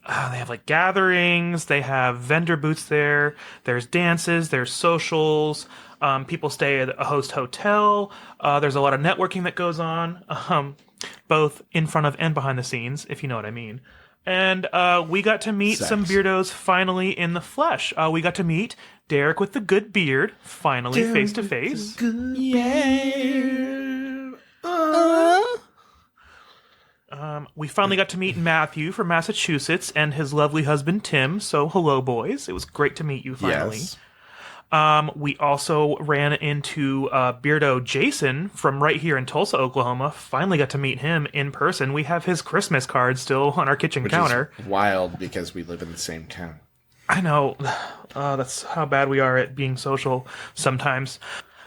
like gatherings. They have vendor booths there. There's dances. There's socials. People stay at a host hotel. There's a lot of networking that goes on, both in front of and behind the scenes, if you know what I mean. And we got to meet some beardos finally in the flesh. We got to meet Derek with the good beard, finally face to face. We finally got to meet Matthew from Massachusetts and his lovely husband Tim. So hello, boys. It was great to meet you finally. Yes. We also ran into Beardo Jason from right here in Tulsa, Oklahoma. Finally got to meet him in person. We have his Christmas card still on our kitchen counter. Is wild because we live in the same town. I know. That's how bad we are at being social sometimes.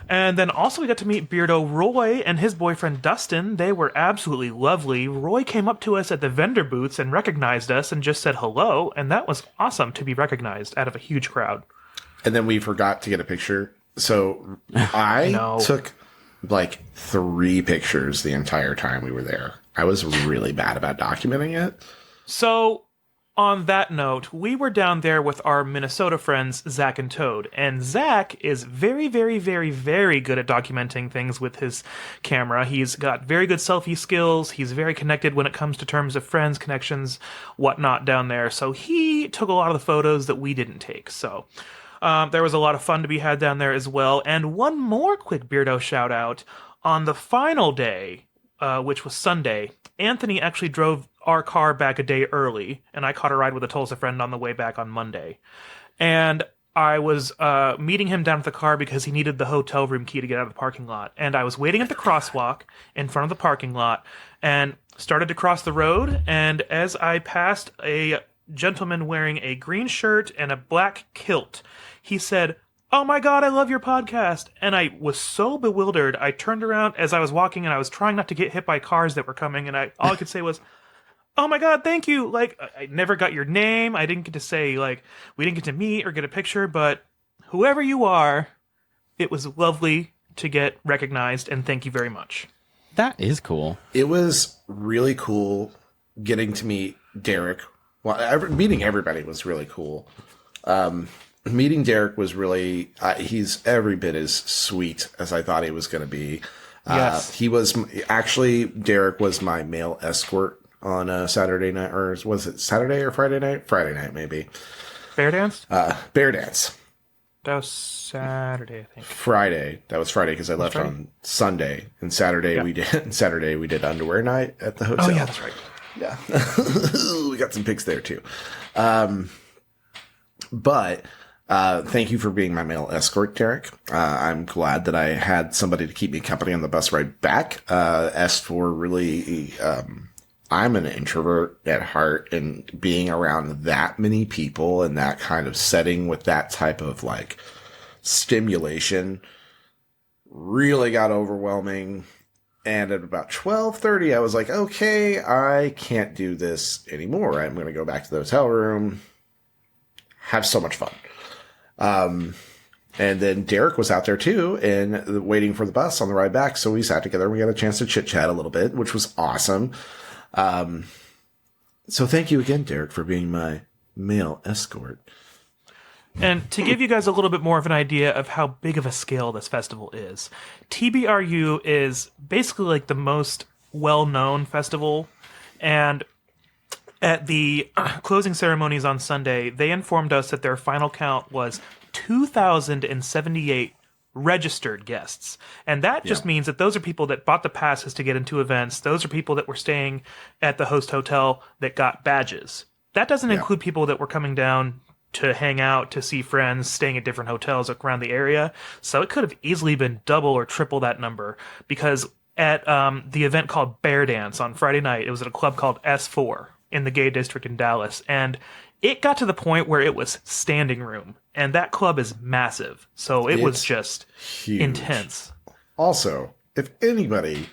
And then also we got to meet Beardo Roy and his boyfriend Dustin. They were absolutely lovely. Roy came up to us at the vendor booths and recognized us and just said hello. And that was awesome to be recognized out of a huge crowd. And then we forgot to get a picture. So I took like 3 pictures the entire time we were there. I was really bad about documenting it. So on that note, we were down there with our Minnesota friends, Zach and Toad. And Zach is very, very, very, very good at documenting things with his camera. He's got very good selfie skills. He's very connected when it comes to terms of friends, connections, whatnot down there. So he took a lot of the photos that we didn't take. So there was a lot of fun to be had down there as well. And one more quick Beardo shout out. On the final day, which was Sunday, Anthony actually drove our car back a day early, and I caught a ride with a Tulsa friend on the way back on Monday. And I was meeting him down at the car because he needed the hotel room key to get out of the parking lot. And I was waiting at the crosswalk in front of the parking lot and started to cross the road. And as I passed a gentleman wearing a green shirt and a black kilt, he said, "Oh my God, I love your podcast." And I was so bewildered. I turned around as I was walking and I was trying not to get hit by cars that were coming. And all I could say was, "Oh my God, thank you." Like, I never got your name. I didn't get to say, like, we didn't get to meet or get a picture, but whoever you are, it was lovely to get recognized, and thank you very much. That is cool. It was really cool getting to meet Derek. Well, meeting everybody was really cool. Meeting Derek was really, he's every bit as sweet as I thought he was going to be. Yes. He was, actually, Derek was my male escort on a Saturday night, or was it Saturday or Friday night? Friday night, maybe. Bear dance? Bear dance. That was Saturday, I think. Friday. That was Friday because I left Friday? on Sunday. And Saturday we did underwear night at the hotel. Oh, yeah, that's right. Yeah. We got some pics there too. But thank you for being my male escort, Derek. I'm glad that I had somebody to keep me company on the bus ride back. As for really, I'm an introvert at heart, and being around that many people in that kind of setting with that type of like stimulation really got overwhelming. And at about 12:30, I was like, okay, I can't do this anymore. I'm going to go back to the hotel room, have so much fun. And then Derek was out there too and waiting for the bus on the ride back. So we sat together and we got a chance to chit chat a little bit, which was awesome. So thank you again, Derek, for being my male escort. And to give you guys a little bit more of an idea of how big of a scale this festival is, TBRU is basically like the most well-known festival. And at the closing ceremonies on Sunday, they informed us that their final count was 2,078 registered guests. And that just means that those are people that bought the passes to get into events. Those are people that were staying at the host hotel that got badges. That doesn't include people that were coming down to hang out, to see friends, staying at different hotels around the area. So it could have easily been double or triple that number, because at the event called Bear Dance on Friday night, it was at a club called S4 in the gay district in Dallas. And it got to the point where it was standing room, and that club is massive. So it was just huge. Intense. Also, if anybody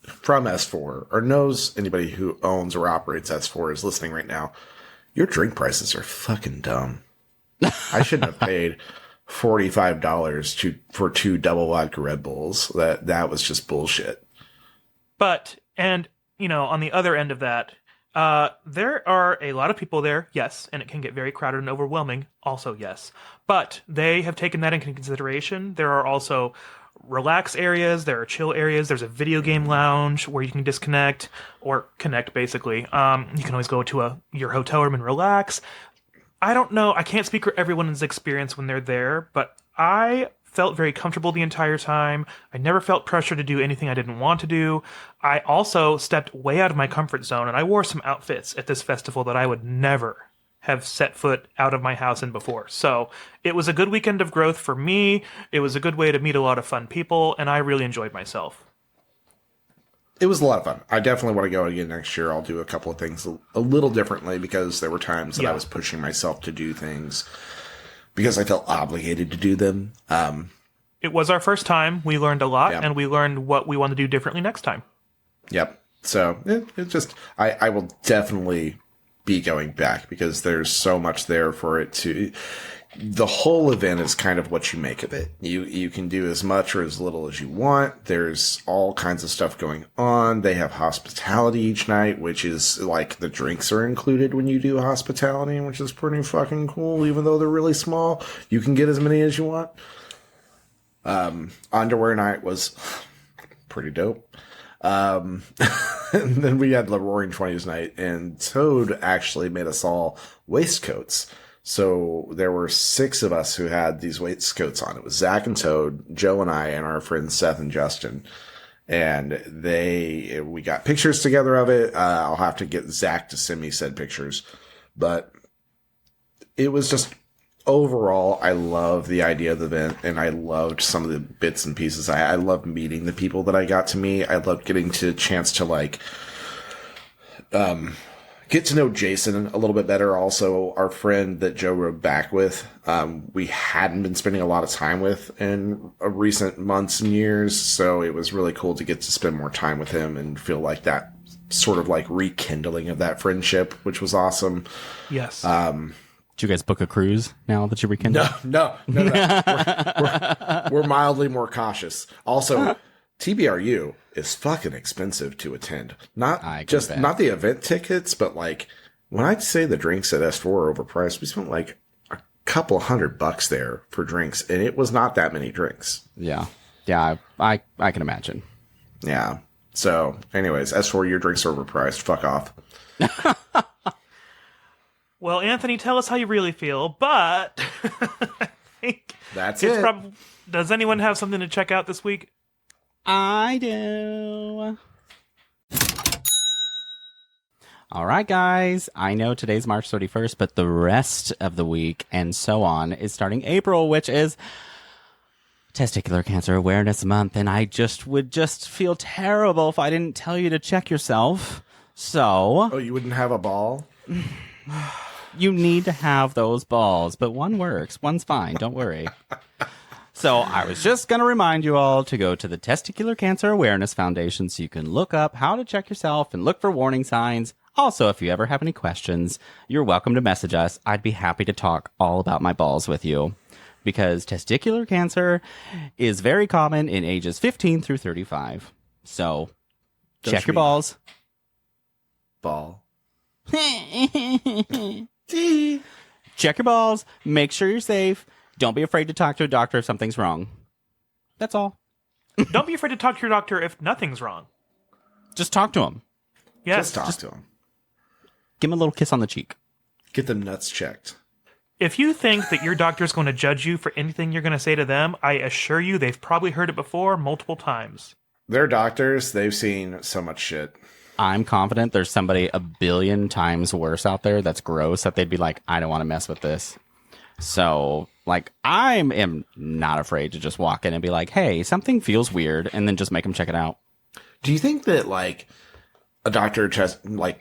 from S4 or knows anybody who owns or operates S4 is listening right now, your drink prices are fucking dumb. I shouldn't have paid $45 for 2 double vodka Red Bulls. That was just bullshit. But, and, you know, on the other end of that, there are a lot of people there, yes, and it can get very crowded and overwhelming, also yes. But they have taken that into consideration. There are also relax areas, there are chill areas, there's a video game lounge where you can disconnect or connect, basically. You can always go to your hotel room and relax. I don't know, I can't speak for everyone's experience when they're there, but I felt very comfortable the entire time. I never felt pressure to do anything I didn't want to do. I also stepped way out of my comfort zone, and I wore some outfits at this festival that I would never have set foot out of my house in before. So it was a good weekend of growth for me. It was a good way to meet a lot of fun people, and I really enjoyed myself. It was a lot of fun. I definitely want to go again next year. I'll do a couple of things a little differently, because there were times that I was pushing myself to do things because I felt obligated to do them. It was our first time. We learned a lot, and we learned what we want to do differently next time. Yep. So it just, I will definitely be going back, because there's so much there for it to, the whole event is kind of what you make of it. You can do as much or as little as you want. There's all kinds of stuff going on. They have hospitality each night, which is like the drinks are included when you do hospitality, which is pretty fucking cool. Even though they're really small, you can get as many as you want. Underwear night was pretty dope. And then we had the Roaring Twenties night, and Toad actually made us all waistcoats. So there were 6 of us who had these waistcoats on. It was Zach and Toad, Joe and I, and our friends Seth and Justin. And we got pictures together of it. I'll have to get Zach to send me said pictures. But it was just, overall, I love the idea of the event, and I loved some of the bits and pieces. I loved meeting the people that I got to meet. I loved getting to a chance to, like, get to know Jason a little bit better. Also, our friend that Joe rode back with, we hadn't been spending a lot of time with in recent months and years. So it was really cool to get to spend more time with him and feel like that sort of like rekindling of that friendship, which was awesome. Yes. Did you guys book a cruise now that you rekindled? No. We're mildly more cautious. Also, TBRU is fucking expensive to attend. Not the event tickets, but like when I say the drinks at S4 are overpriced, we spent like a couple $100 there for drinks, and it was not that many drinks. Yeah, I can imagine. Yeah. So, anyways, S4, your drinks are overpriced. Fuck off. Well, Anthony, tell us how you really feel, but I think That's it's it. Does anyone have something to check out this week? I do. All right, guys. I know today's March 31st, but the rest of the week and so on is starting April, which is Testicular Cancer Awareness Month, and I would feel terrible if I didn't tell you to check yourself. So, Oh, you wouldn't have a ball? you need to have those balls, but one works. One's fine. Don't worry. So I was just going to remind you all to go to the Testicular Cancer Awareness Foundation so you can look up how to check yourself and look for warning signs. Also, if you ever have any questions, you're welcome to message us. I'd be happy to talk all about my balls with you, because testicular cancer is very common in ages 15 through 35. So check your balls. Ball. Check your balls. Make sure you're safe. Don't be afraid to talk to a doctor if something's wrong. That's all. Don't be afraid to talk to your doctor if nothing's wrong. Just talk to him. Yes. Just talk to him. Give him a little kiss on the cheek. Get them nuts checked. If you think that your doctor's going to judge you for anything you're going to say to them, I assure you they've probably heard it before multiple times. They're doctors. They've seen so much shit. I'm confident there's somebody 1 billion times worse out there that's gross that they'd be like, I don't want to mess with this. So, like, I am not afraid to just walk in and be like, hey, something feels weird, and then just make them check it out. Do you think that, like, a doctor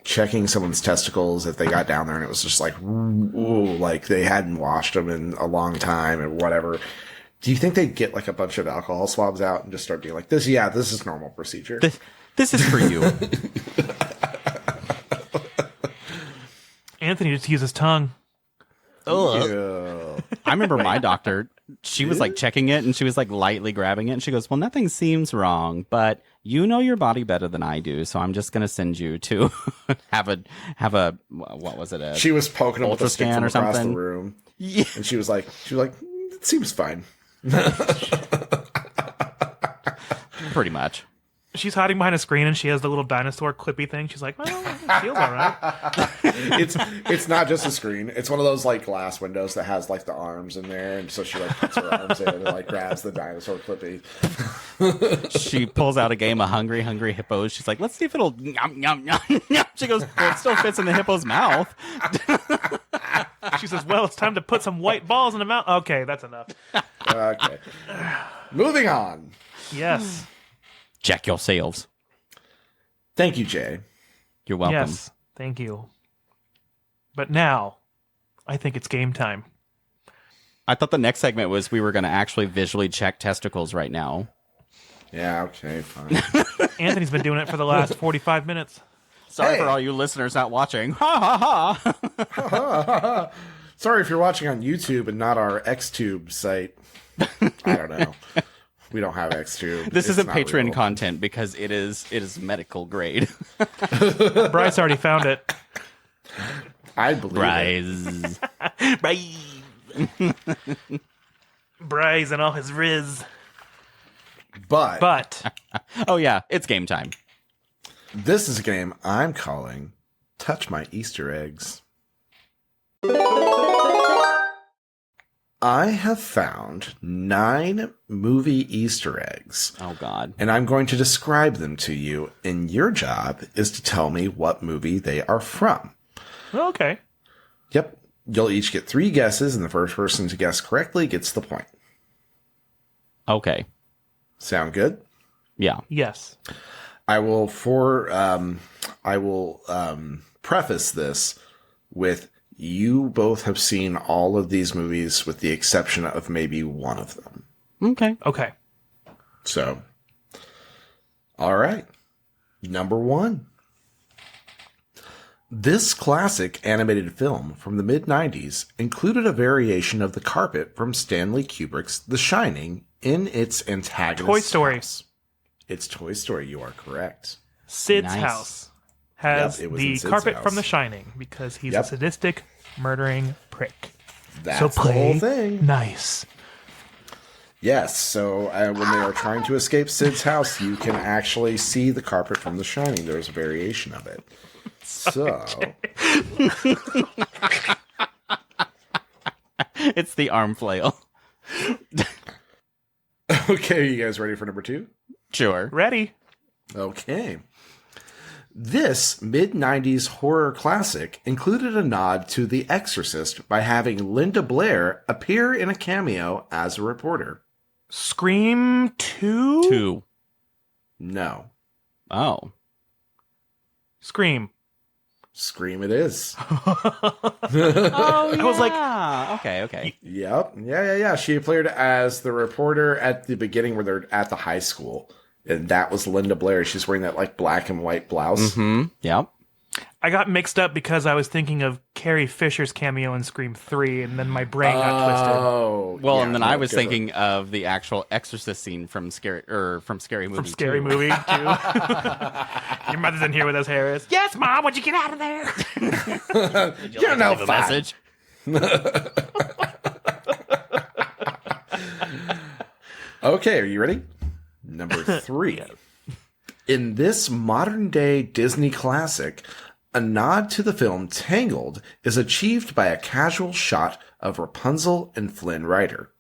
checking someone's testicles, if they got down there and it was just like, ooh, like they hadn't washed them in a long time or whatever, do you think they'd get like a bunch of alcohol swabs out and just start being like, this is normal procedure? This is for you. Anthony just used his tongue. Ew. I remember my doctor, she was like checking it and she was like lightly grabbing it and she goes, well, nothing seems wrong, but you know your body better than I do, so I'm just going to send you to have a what was it? She was poking him with a stick ultrascan from or across something. the room. Yeah. And she was like, it seems fine. Pretty much. She's hiding behind a screen and she has the little dinosaur clippy thing. She's like, well, it feels all right. It's not just a screen. It's one of those like glass windows that has like the arms in there, and so she like puts her arms in and like grabs the dinosaur clippy. She pulls out a game of Hungry Hippos. She's like, let's see if it'll yum, yum, yum, yum. She goes, well, it still fits in the hippo's mouth. She says, well, it's time to put some white balls in the mouth. Okay, that's enough. Okay. Moving on. Yes. Check yourselves. Thank you, Jay. You're welcome. Yes. Thank you. But now, I think it's game time. I thought the next segment was we were going to actually visually check testicles right now. Yeah, okay, fine. Anthony's been doing it for the last 45 minutes. Sorry Hey. for all you listeners not watching. Ha ha ha. Sorry if you're watching on YouTube and not our XTube site. I don't know. We don't have XTube. This It's isn't not Patreon real. content because it is medical grade. Bryce already found it. I believe it. Bryce. Bryce and all his riz. But Oh yeah, it's game time. this is a game I'm calling Touch My Easter Eggs. I have found 9 movie Easter eggs, Oh god. and I'm going to describe them to you, and your job is to tell me what movie they are from. Okay. Yep. You'll each get 3 guesses, and the first person to guess correctly gets the point. Okay. Sound good? Yeah. Yes. I will preface this with you both have seen all of these movies with the exception of maybe one of them. Okay. Okay. So, all right. Number 1. This classic animated film from the mid-90s included a variation of the carpet from Stanley Kubrick's The Shining in its antagonist Toy Story. house. It's Toy Story, you are correct. Sid's Nice. house has Yep, it was in the Sid's carpet house. from The Shining because he's Yep. a sadistic, murdering prick. That's So the whole play thing. nice. Yes, so when they are trying to escape Sid's house, you can actually see the carpet from The Shining. There's a variation of it. So, It's the arm flail. okay, are you guys ready for number 2? Sure. Ready? Okay. This mid-90s horror classic included a nod to The Exorcist by having Linda Blair appear in a cameo as a reporter. Scream 2? 2. No. Oh. Scream. Scream it is. Oh, I was like- okay. Yep. Yeah. She appeared as the reporter at the beginning where they're at the high school. And that was Linda Blair. She's wearing that like black and white blouse. Yep. I got mixed up because I was thinking of Carrie Fisher's cameo in Scream 3, and then my brain got twisted. Oh. Well, yeah, and then no, I was good one. thinking of the actual Exorcist scene from Scary Movie. From Scary 2. Movie, too. Your mother's in here with us, Harris. Yes, Mom, what'd you get out of there? You're no Leave a fun. message. Okay, are you ready? Number 3. In this modern-day Disney classic, a nod to the film Tangled is achieved by a casual shot of Rapunzel and Flynn Rider.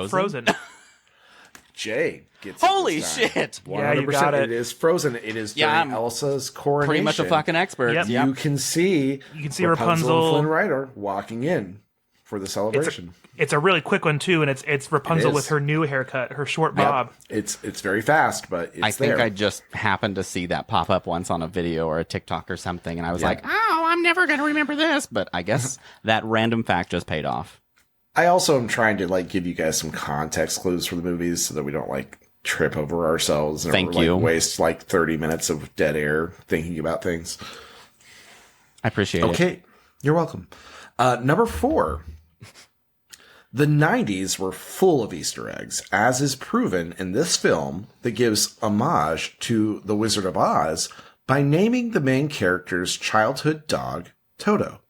Frozen. Jay gets it Holy this time. shit. 100%. Yeah, you got it. It is Frozen. It is Yeah, during I'm Elsa's coronation. Pretty much a fucking expert. Yep. Yep. You can see Rapunzel. and Flynn Rider walking in for the celebration. It's a really quick one, too, and it's Rapunzel It is. with her new haircut, her short Yep. bob. It's very fast, but it's I think there. I just happened to see that pop up once on a video or a TikTok or something, and I was Yeah. like, oh, I'm never going to remember this. But I guess that random fact just paid off. I also am trying to like give you guys some context clues for the movies so that we don't like trip over ourselves and Thank like, you. waste like 30 minutes of dead air thinking about things. I appreciate it. Okay, you're welcome. Number 4. The 90s were full of Easter eggs, as is proven in this film that gives homage to The Wizard of Oz by naming the main character's childhood dog, Toto.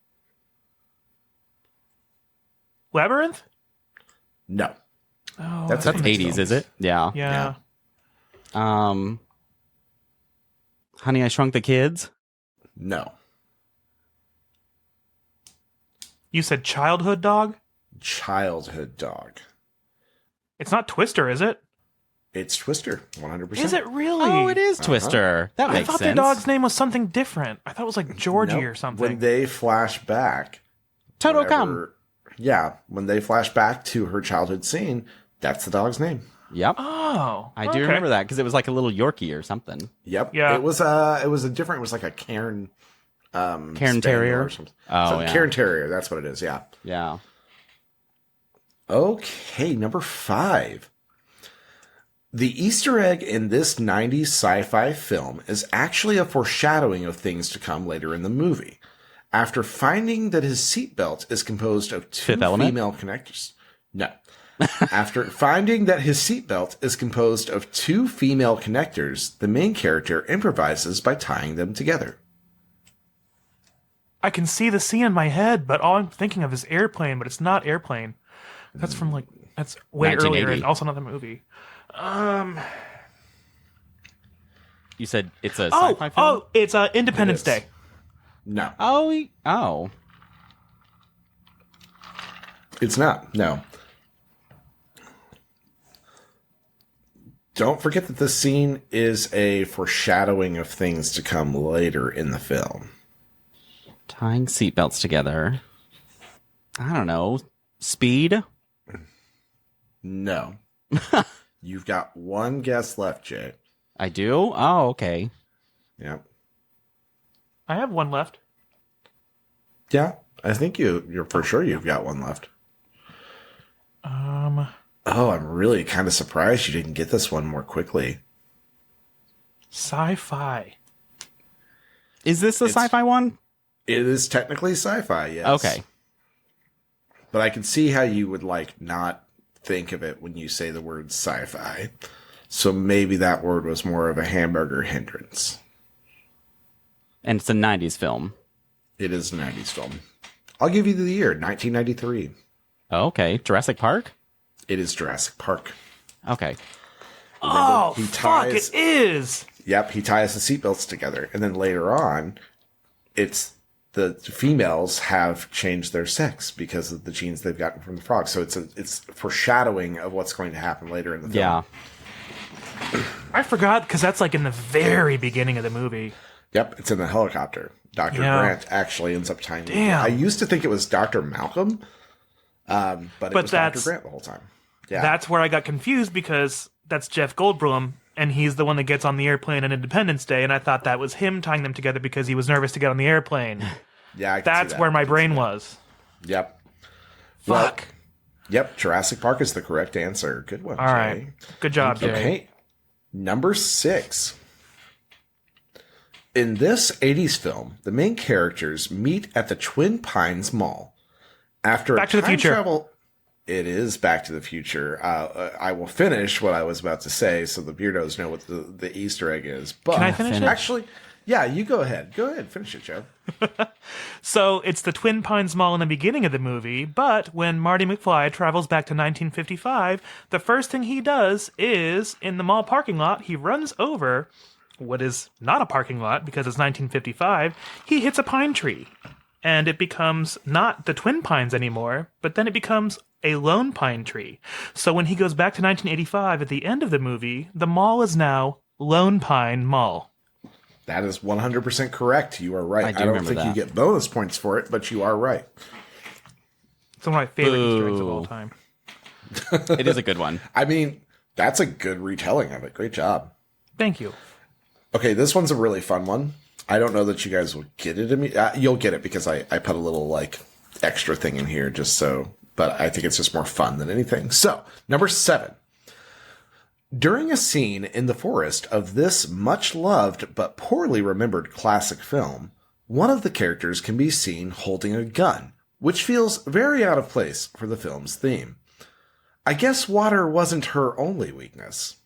Labyrinth? No. Oh, That's That's a 80s, is it? Yeah. yeah. Honey, I Shrunk the Kids. No. You said childhood dog? Childhood dog. It's not Twister, is it? It's Twister, 100%. Is it really? Oh, it is Twister. That I makes thought sense. their dog's name was something different. I thought it was like Georgie Nope. or something. When they flash back. Toto come. whenever- Yeah, when they flash back to her childhood scene, that's the dog's name. Yep. Oh, I do remember that because it was like a little Yorkie or something. Yep. Yeah. It was a different. It was like a Cairn. Cairn Spaniel Terrier? or something. Oh, So yeah. Cairn Terrier. That's what it is. Yeah. Yeah. Okay, number 5. The Easter egg in this 90s sci-fi film is actually a foreshadowing of things to come later in the movie. After finding that his seatbelt is composed of two Fifth Element? female connectors. No. After finding that his seatbelt is composed of two female connectors, the main character improvises by tying them together. I can see the scene in my head, but all I'm thinking of is Airplane, but it's not Airplane. That's from that's way earlier 1980. and also another movie. You said it's a sci-fi film? Oh, it's Independence It is. Day. No. Oh. It's not. No. Don't forget that this scene is a foreshadowing of things to come later in the film. Tying seatbelts together. I don't know. Speed? No. You've got one guess left, Jay. I do? Oh, okay. Yep. I have one left. Yeah, I think you're for sure you've got one left. Oh, I'm really kind of surprised you didn't get this one more quickly. Sci-fi. Is this the It's- sci-fi one? It is technically sci-fi, yes. Okay. But I can see how you would not think of it when you say the word sci-fi. So maybe that word was more of a hamburger hindrance. And it's a 90s film. It is a 90s film. I'll give you the year, 1993. Okay. Jurassic Park? It is Jurassic Park. Okay. Oh, he fuck, ties- it is. Yep, he ties the seatbelts together. And then later on, it's the females have changed their sex because of the genes they've gotten from the frog. So it's foreshadowing of what's going to happen later in the film. Yeah. I forgot because that's in the very beginning of the movie. Yep, it's in the helicopter. Dr. Yeah. Grant actually ends up tying them. Damn. I used to think it was Dr. Malcolm, but it was Dr. that's- Grant the whole time. Yeah. That's where I got confused because that's Jeff Goldblum, and he's the one that gets on the airplane on Independence Day, and I thought that was him tying them together because he was nervous to get on the airplane. Yeah, I can see That's that. where my brain was. Yep. Well, Fuck. yep, Jurassic Park is the correct answer. Good one, All Jay. right. Good job, Jay. Okay. Number 6. In this 80s film, the main characters meet at the Twin Pines Mall. After Back to the time Future. travel, it is Back to the Future. I will finish what I was about to say so the Beardos know what the Easter egg is. But Can I finish it? Actually, yeah, you go ahead. Go ahead. Finish it, Joe. So it's the Twin Pines Mall in the beginning of the movie, but when Marty McFly travels back to 1955, the first thing he does is, in the mall parking lot, he runs over what is not a parking lot because it's 1955. He hits a pine tree, and it becomes not the Twin Pines anymore, but then it becomes a lone pine tree. So when he goes back to 1985 at the end of the movie, the mall is now Lone Pine Mall. That is 100% correct. You are right. I I, do don't remember think you that. get bonus points for it, but you are right. It's one of my favorite Easter eggs of Boo. all time. It is a good one. I mean, that's a good retelling of it. Great job. Thank you. Okay, this one's a really fun one. I don't know that you guys will get it. You'll get it because I put a little extra thing in here just so, but I think it's just more fun than anything. So, number 7. During a scene in the forest of this much loved but poorly remembered classic film, one of the characters can be seen holding a gun, which feels very out of place for the film's theme. I guess water wasn't her only weakness.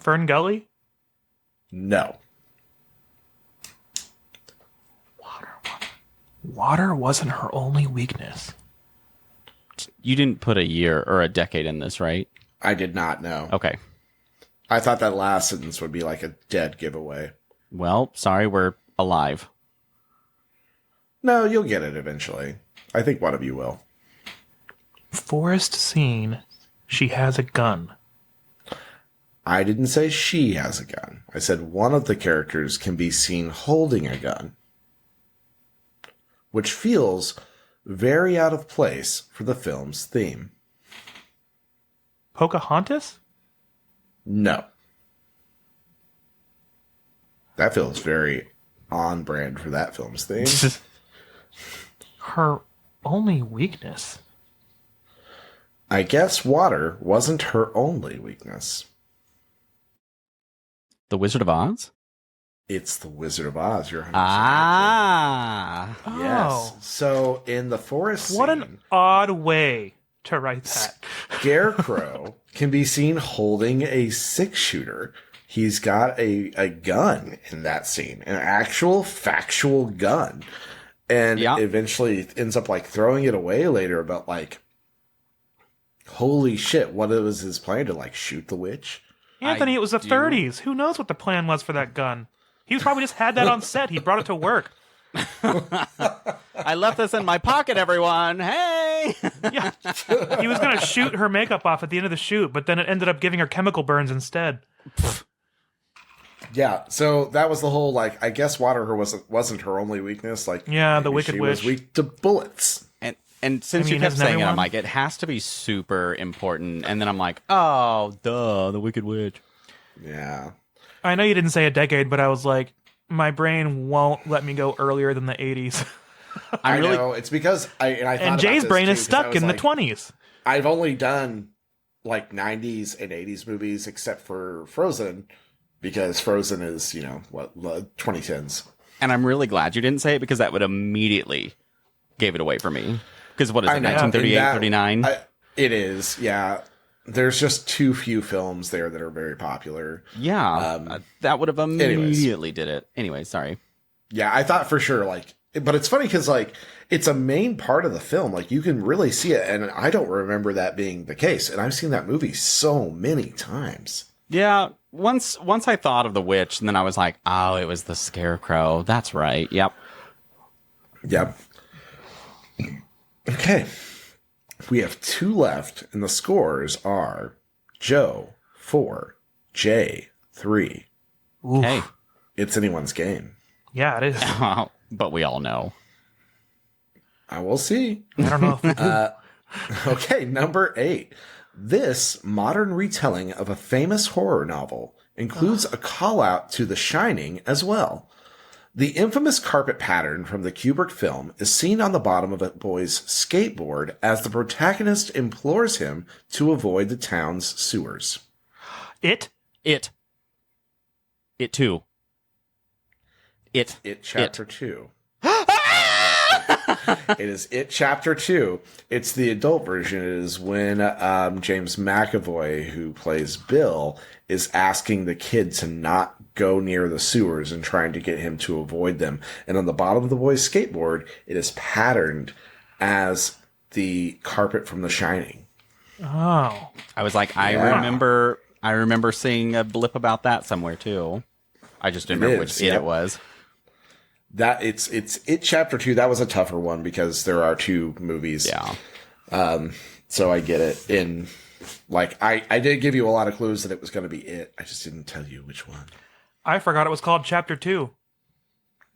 Fern Gully? No. Water wasn't her only weakness. You didn't put a year or a decade in this, right? I did not know. Okay. I thought that last sentence would be like a dead giveaway. Well, sorry, we're alive. No, you'll get it eventually. I think one of you will. Forest scene. She has a gun. I didn't say she has a gun. I said one of the characters can be seen holding a gun, which feels very out of place for the film's theme. Pocahontas? No. That feels very on brand for that film's theme. Her only weakness. I guess water wasn't her only weakness. The Wizard of Oz? It's the Wizard of Oz. You're 100% Ah. accurate. Yes. Oh. So in the forest What scene, an odd way to write that. Scarecrow can be seen holding a 6-shooter. He's got a gun in that scene, an actual factual gun. And Yeah. eventually ends up like throwing it away later about like, holy shit, what was his plan to like shoot the witch? Anthony, it was the do- 30s. Who knows what the plan was for that gun? He was probably just had that on set. He brought it to work. I left this in my pocket, everyone. Hey! Yeah. He was going to shoot her makeup off at the end of the shoot, but then it ended up giving her chemical burns instead. Yeah, so that was the whole like. I guess water wasn't her only weakness. Like, Yeah, the maybe Wicked she Witch. was weak to bullets. And since I you mean, kept isn't saying it, I'm everyone? like, it has to be super important. And then I'm like, oh, duh, the Wicked Witch. Yeah, I know you didn't say a decade, but I was like, my brain won't let me go earlier than the 80s. I'm I really know it's because I thought And about Jay's this, brain too, is 'cause stuck I was in the like, 20s. I've only done like 90s and 80s movies except for Frozen, because Frozen is 2010s. And I'm really glad you didn't say it because that would immediately gave it away for me. Because what is I it, know. 1938, And that- 39? It is, yeah. There's just too few films there that are very popular. Yeah, that would have immediately did it. Anyway, sorry. Yeah, I thought for sure, like, but it's funny because, like, it's a main part of the film. Like, you can really see it, and I don't remember that being the case. And I've seen that movie so many times. Yeah, once I thought of the witch, and then I was like, oh, it was the Scarecrow. That's right. Yep. Yep. Okay. We have 2 left, and the scores are Joe 4, Jay 3. Oof. Hey. It's anyone's game. Yeah, it is. But we all know. I will see. I don't know if Okay, number 8. This modern retelling of a famous horror novel includes a call out to The Shining as well. The infamous carpet pattern from the Kubrick film is seen on the bottom of a boy's skateboard as the protagonist implores him to avoid the town's sewers. it. It too. It. It Chapter 2. It is It Chapter 2. It's the adult version. It is when James McAvoy, who plays Bill, is asking the kid to not go near the sewers and trying to get him to avoid them. And on the bottom of the boy's skateboard, it is patterned as the carpet from The Shining. Oh. I was like, I Yeah. remember seeing a blip about that somewhere too. I just didn't It remember is, which yep. it was. That it's It Chapter 2. That was a tougher one because there are 2 movies. Yeah. So I get it. In like I did give you a lot of clues that it was going to be it. I just didn't tell you which one. I forgot it was called Chapter 2.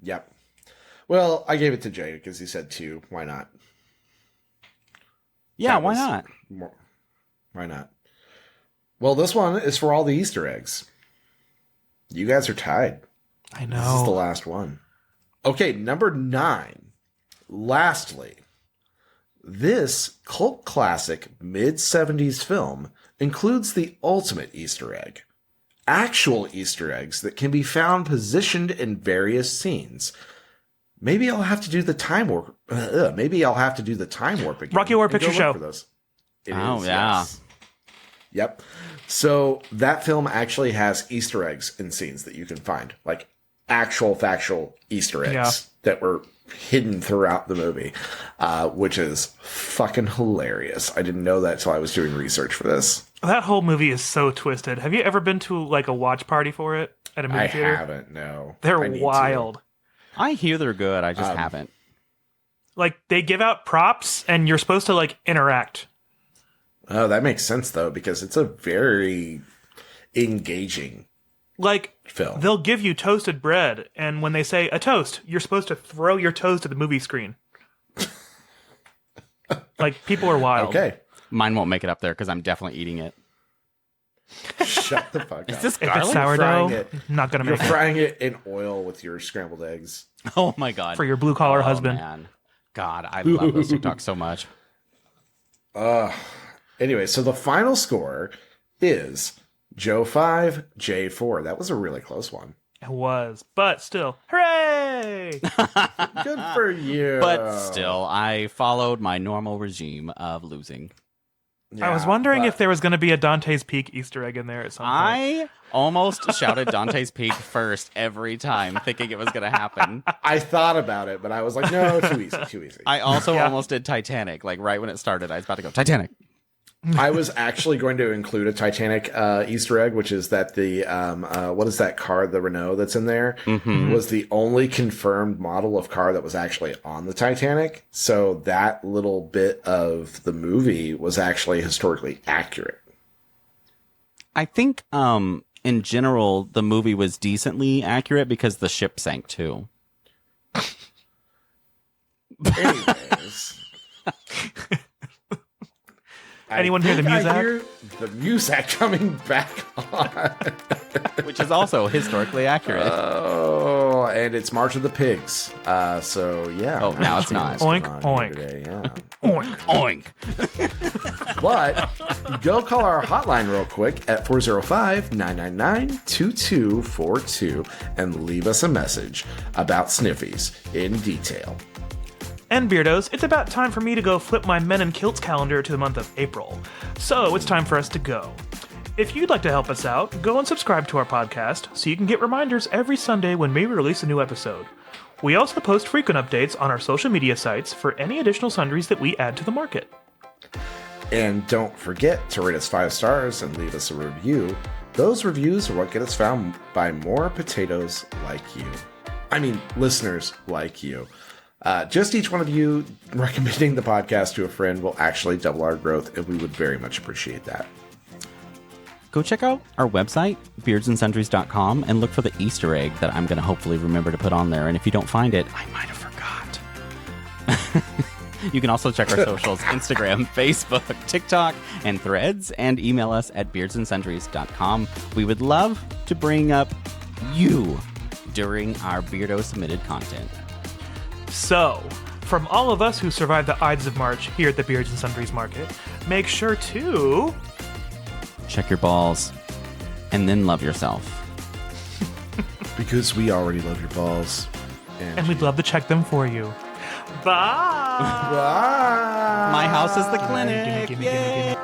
Yep. Well, I gave it to Jay because he said 2. Why not? Yeah, That why was not? more- Why not? Well, this one is for all the Easter eggs. You guys are tied. I This is the know. last one. Okay, number 9. Lastly, this cult classic mid-70s film includes the ultimate Easter egg. Actual Easter eggs that can be found positioned in various scenes. Maybe I'll have to do the time warp. Maybe I'll have to do the time warp again. Rocky Horror and go Picture look Show. for those. It Oh, is, yeah. yes. Yep. So that film actually has Easter eggs in scenes that you can find, like actual factual Easter eggs Yeah. that were hidden throughout the movie, which is fucking hilarious. I didn't know that till I was doing research for this. That whole movie is so twisted. Have you ever been to like a watch party for it at a movie I theater? haven't. No, They're I need to. wild. I hear they're good. I just haven't. Like they give out props and you're supposed to like interact. Oh, that makes sense though, because it's a very engaging Like film. they'll give you toasted bread, and when they say a toast, you're supposed to throw your toast at the movie screen. Like people are wild. Okay, Mine won't make it up there because I'm definitely eating it. shut the fuck up. Is this If it's garlic? frying sourdough, it. not gonna You're make it frying it in oil with your scrambled eggs. Oh my god. for your blue collar husband. Man. God, I love those TikToks so much. Anyway, so the final score is Joe 5, Jay 4. That was a really close one. It was, but still, hooray! Good for you. But still, I followed my normal regime of losing. I was wondering if there was going to be a Dante's Peak Easter egg in there at some point. I almost shouted Dante's Peak first every time, thinking it was going to happen. I thought about it, but I was like, no, too easy, too easy. I also almost did Titanic. Like right when it started, I was about to go Titanic. I was actually going to include a Titanic Easter egg, which is that the what is that car, the Renault that's in there, was the only confirmed model of car that was actually on the Titanic. So that little bit of the movie was actually historically accurate. I think, in general, the movie was decently accurate because the ship sank too. Anyways. Anyone hear the music? I hear the music coming back on. Which is also historically accurate. Oh, and it's March of the Pigs. So, yeah. Oh, now it's not. Oink, On oink. today, yeah. Oink. But go call our hotline real quick at 405-999-2242 and leave us a message about Sniffies in detail. And Beardos, it's about time for me to go flip my Men in Kilts calendar to the month of April. So it's time for us to go. If you'd like to help us out, go and subscribe to our podcast so you can get reminders every Sunday when we release a new episode. We also post frequent updates on our social media sites for any additional sundries that we add to the market. And don't forget to rate us 5 stars and leave us a review. Those reviews are what get us found by more potatoes like you. I mean, listeners like you. Just each one of you recommending the podcast to a friend will actually double our growth, and we would very much appreciate that. Go check out our website, beardsandsundries.com, and look for the Easter egg that I'm going to hopefully remember to put on there. And if you don't find it, I might have forgot. You can also check our socials, Instagram, Facebook, TikTok, and Threads, and email us at beardsandsundries.com. We would love to bring up you during our Beardo submitted content. So, from all of us who survived the Ides of March here at the Beards and Sundries Market, make sure to check your balls and then love yourself. Because we already love your balls. And we'd love to check them for you. Bye! Bye! My house is the clinic. Gimme, gimme, gimme, gimme.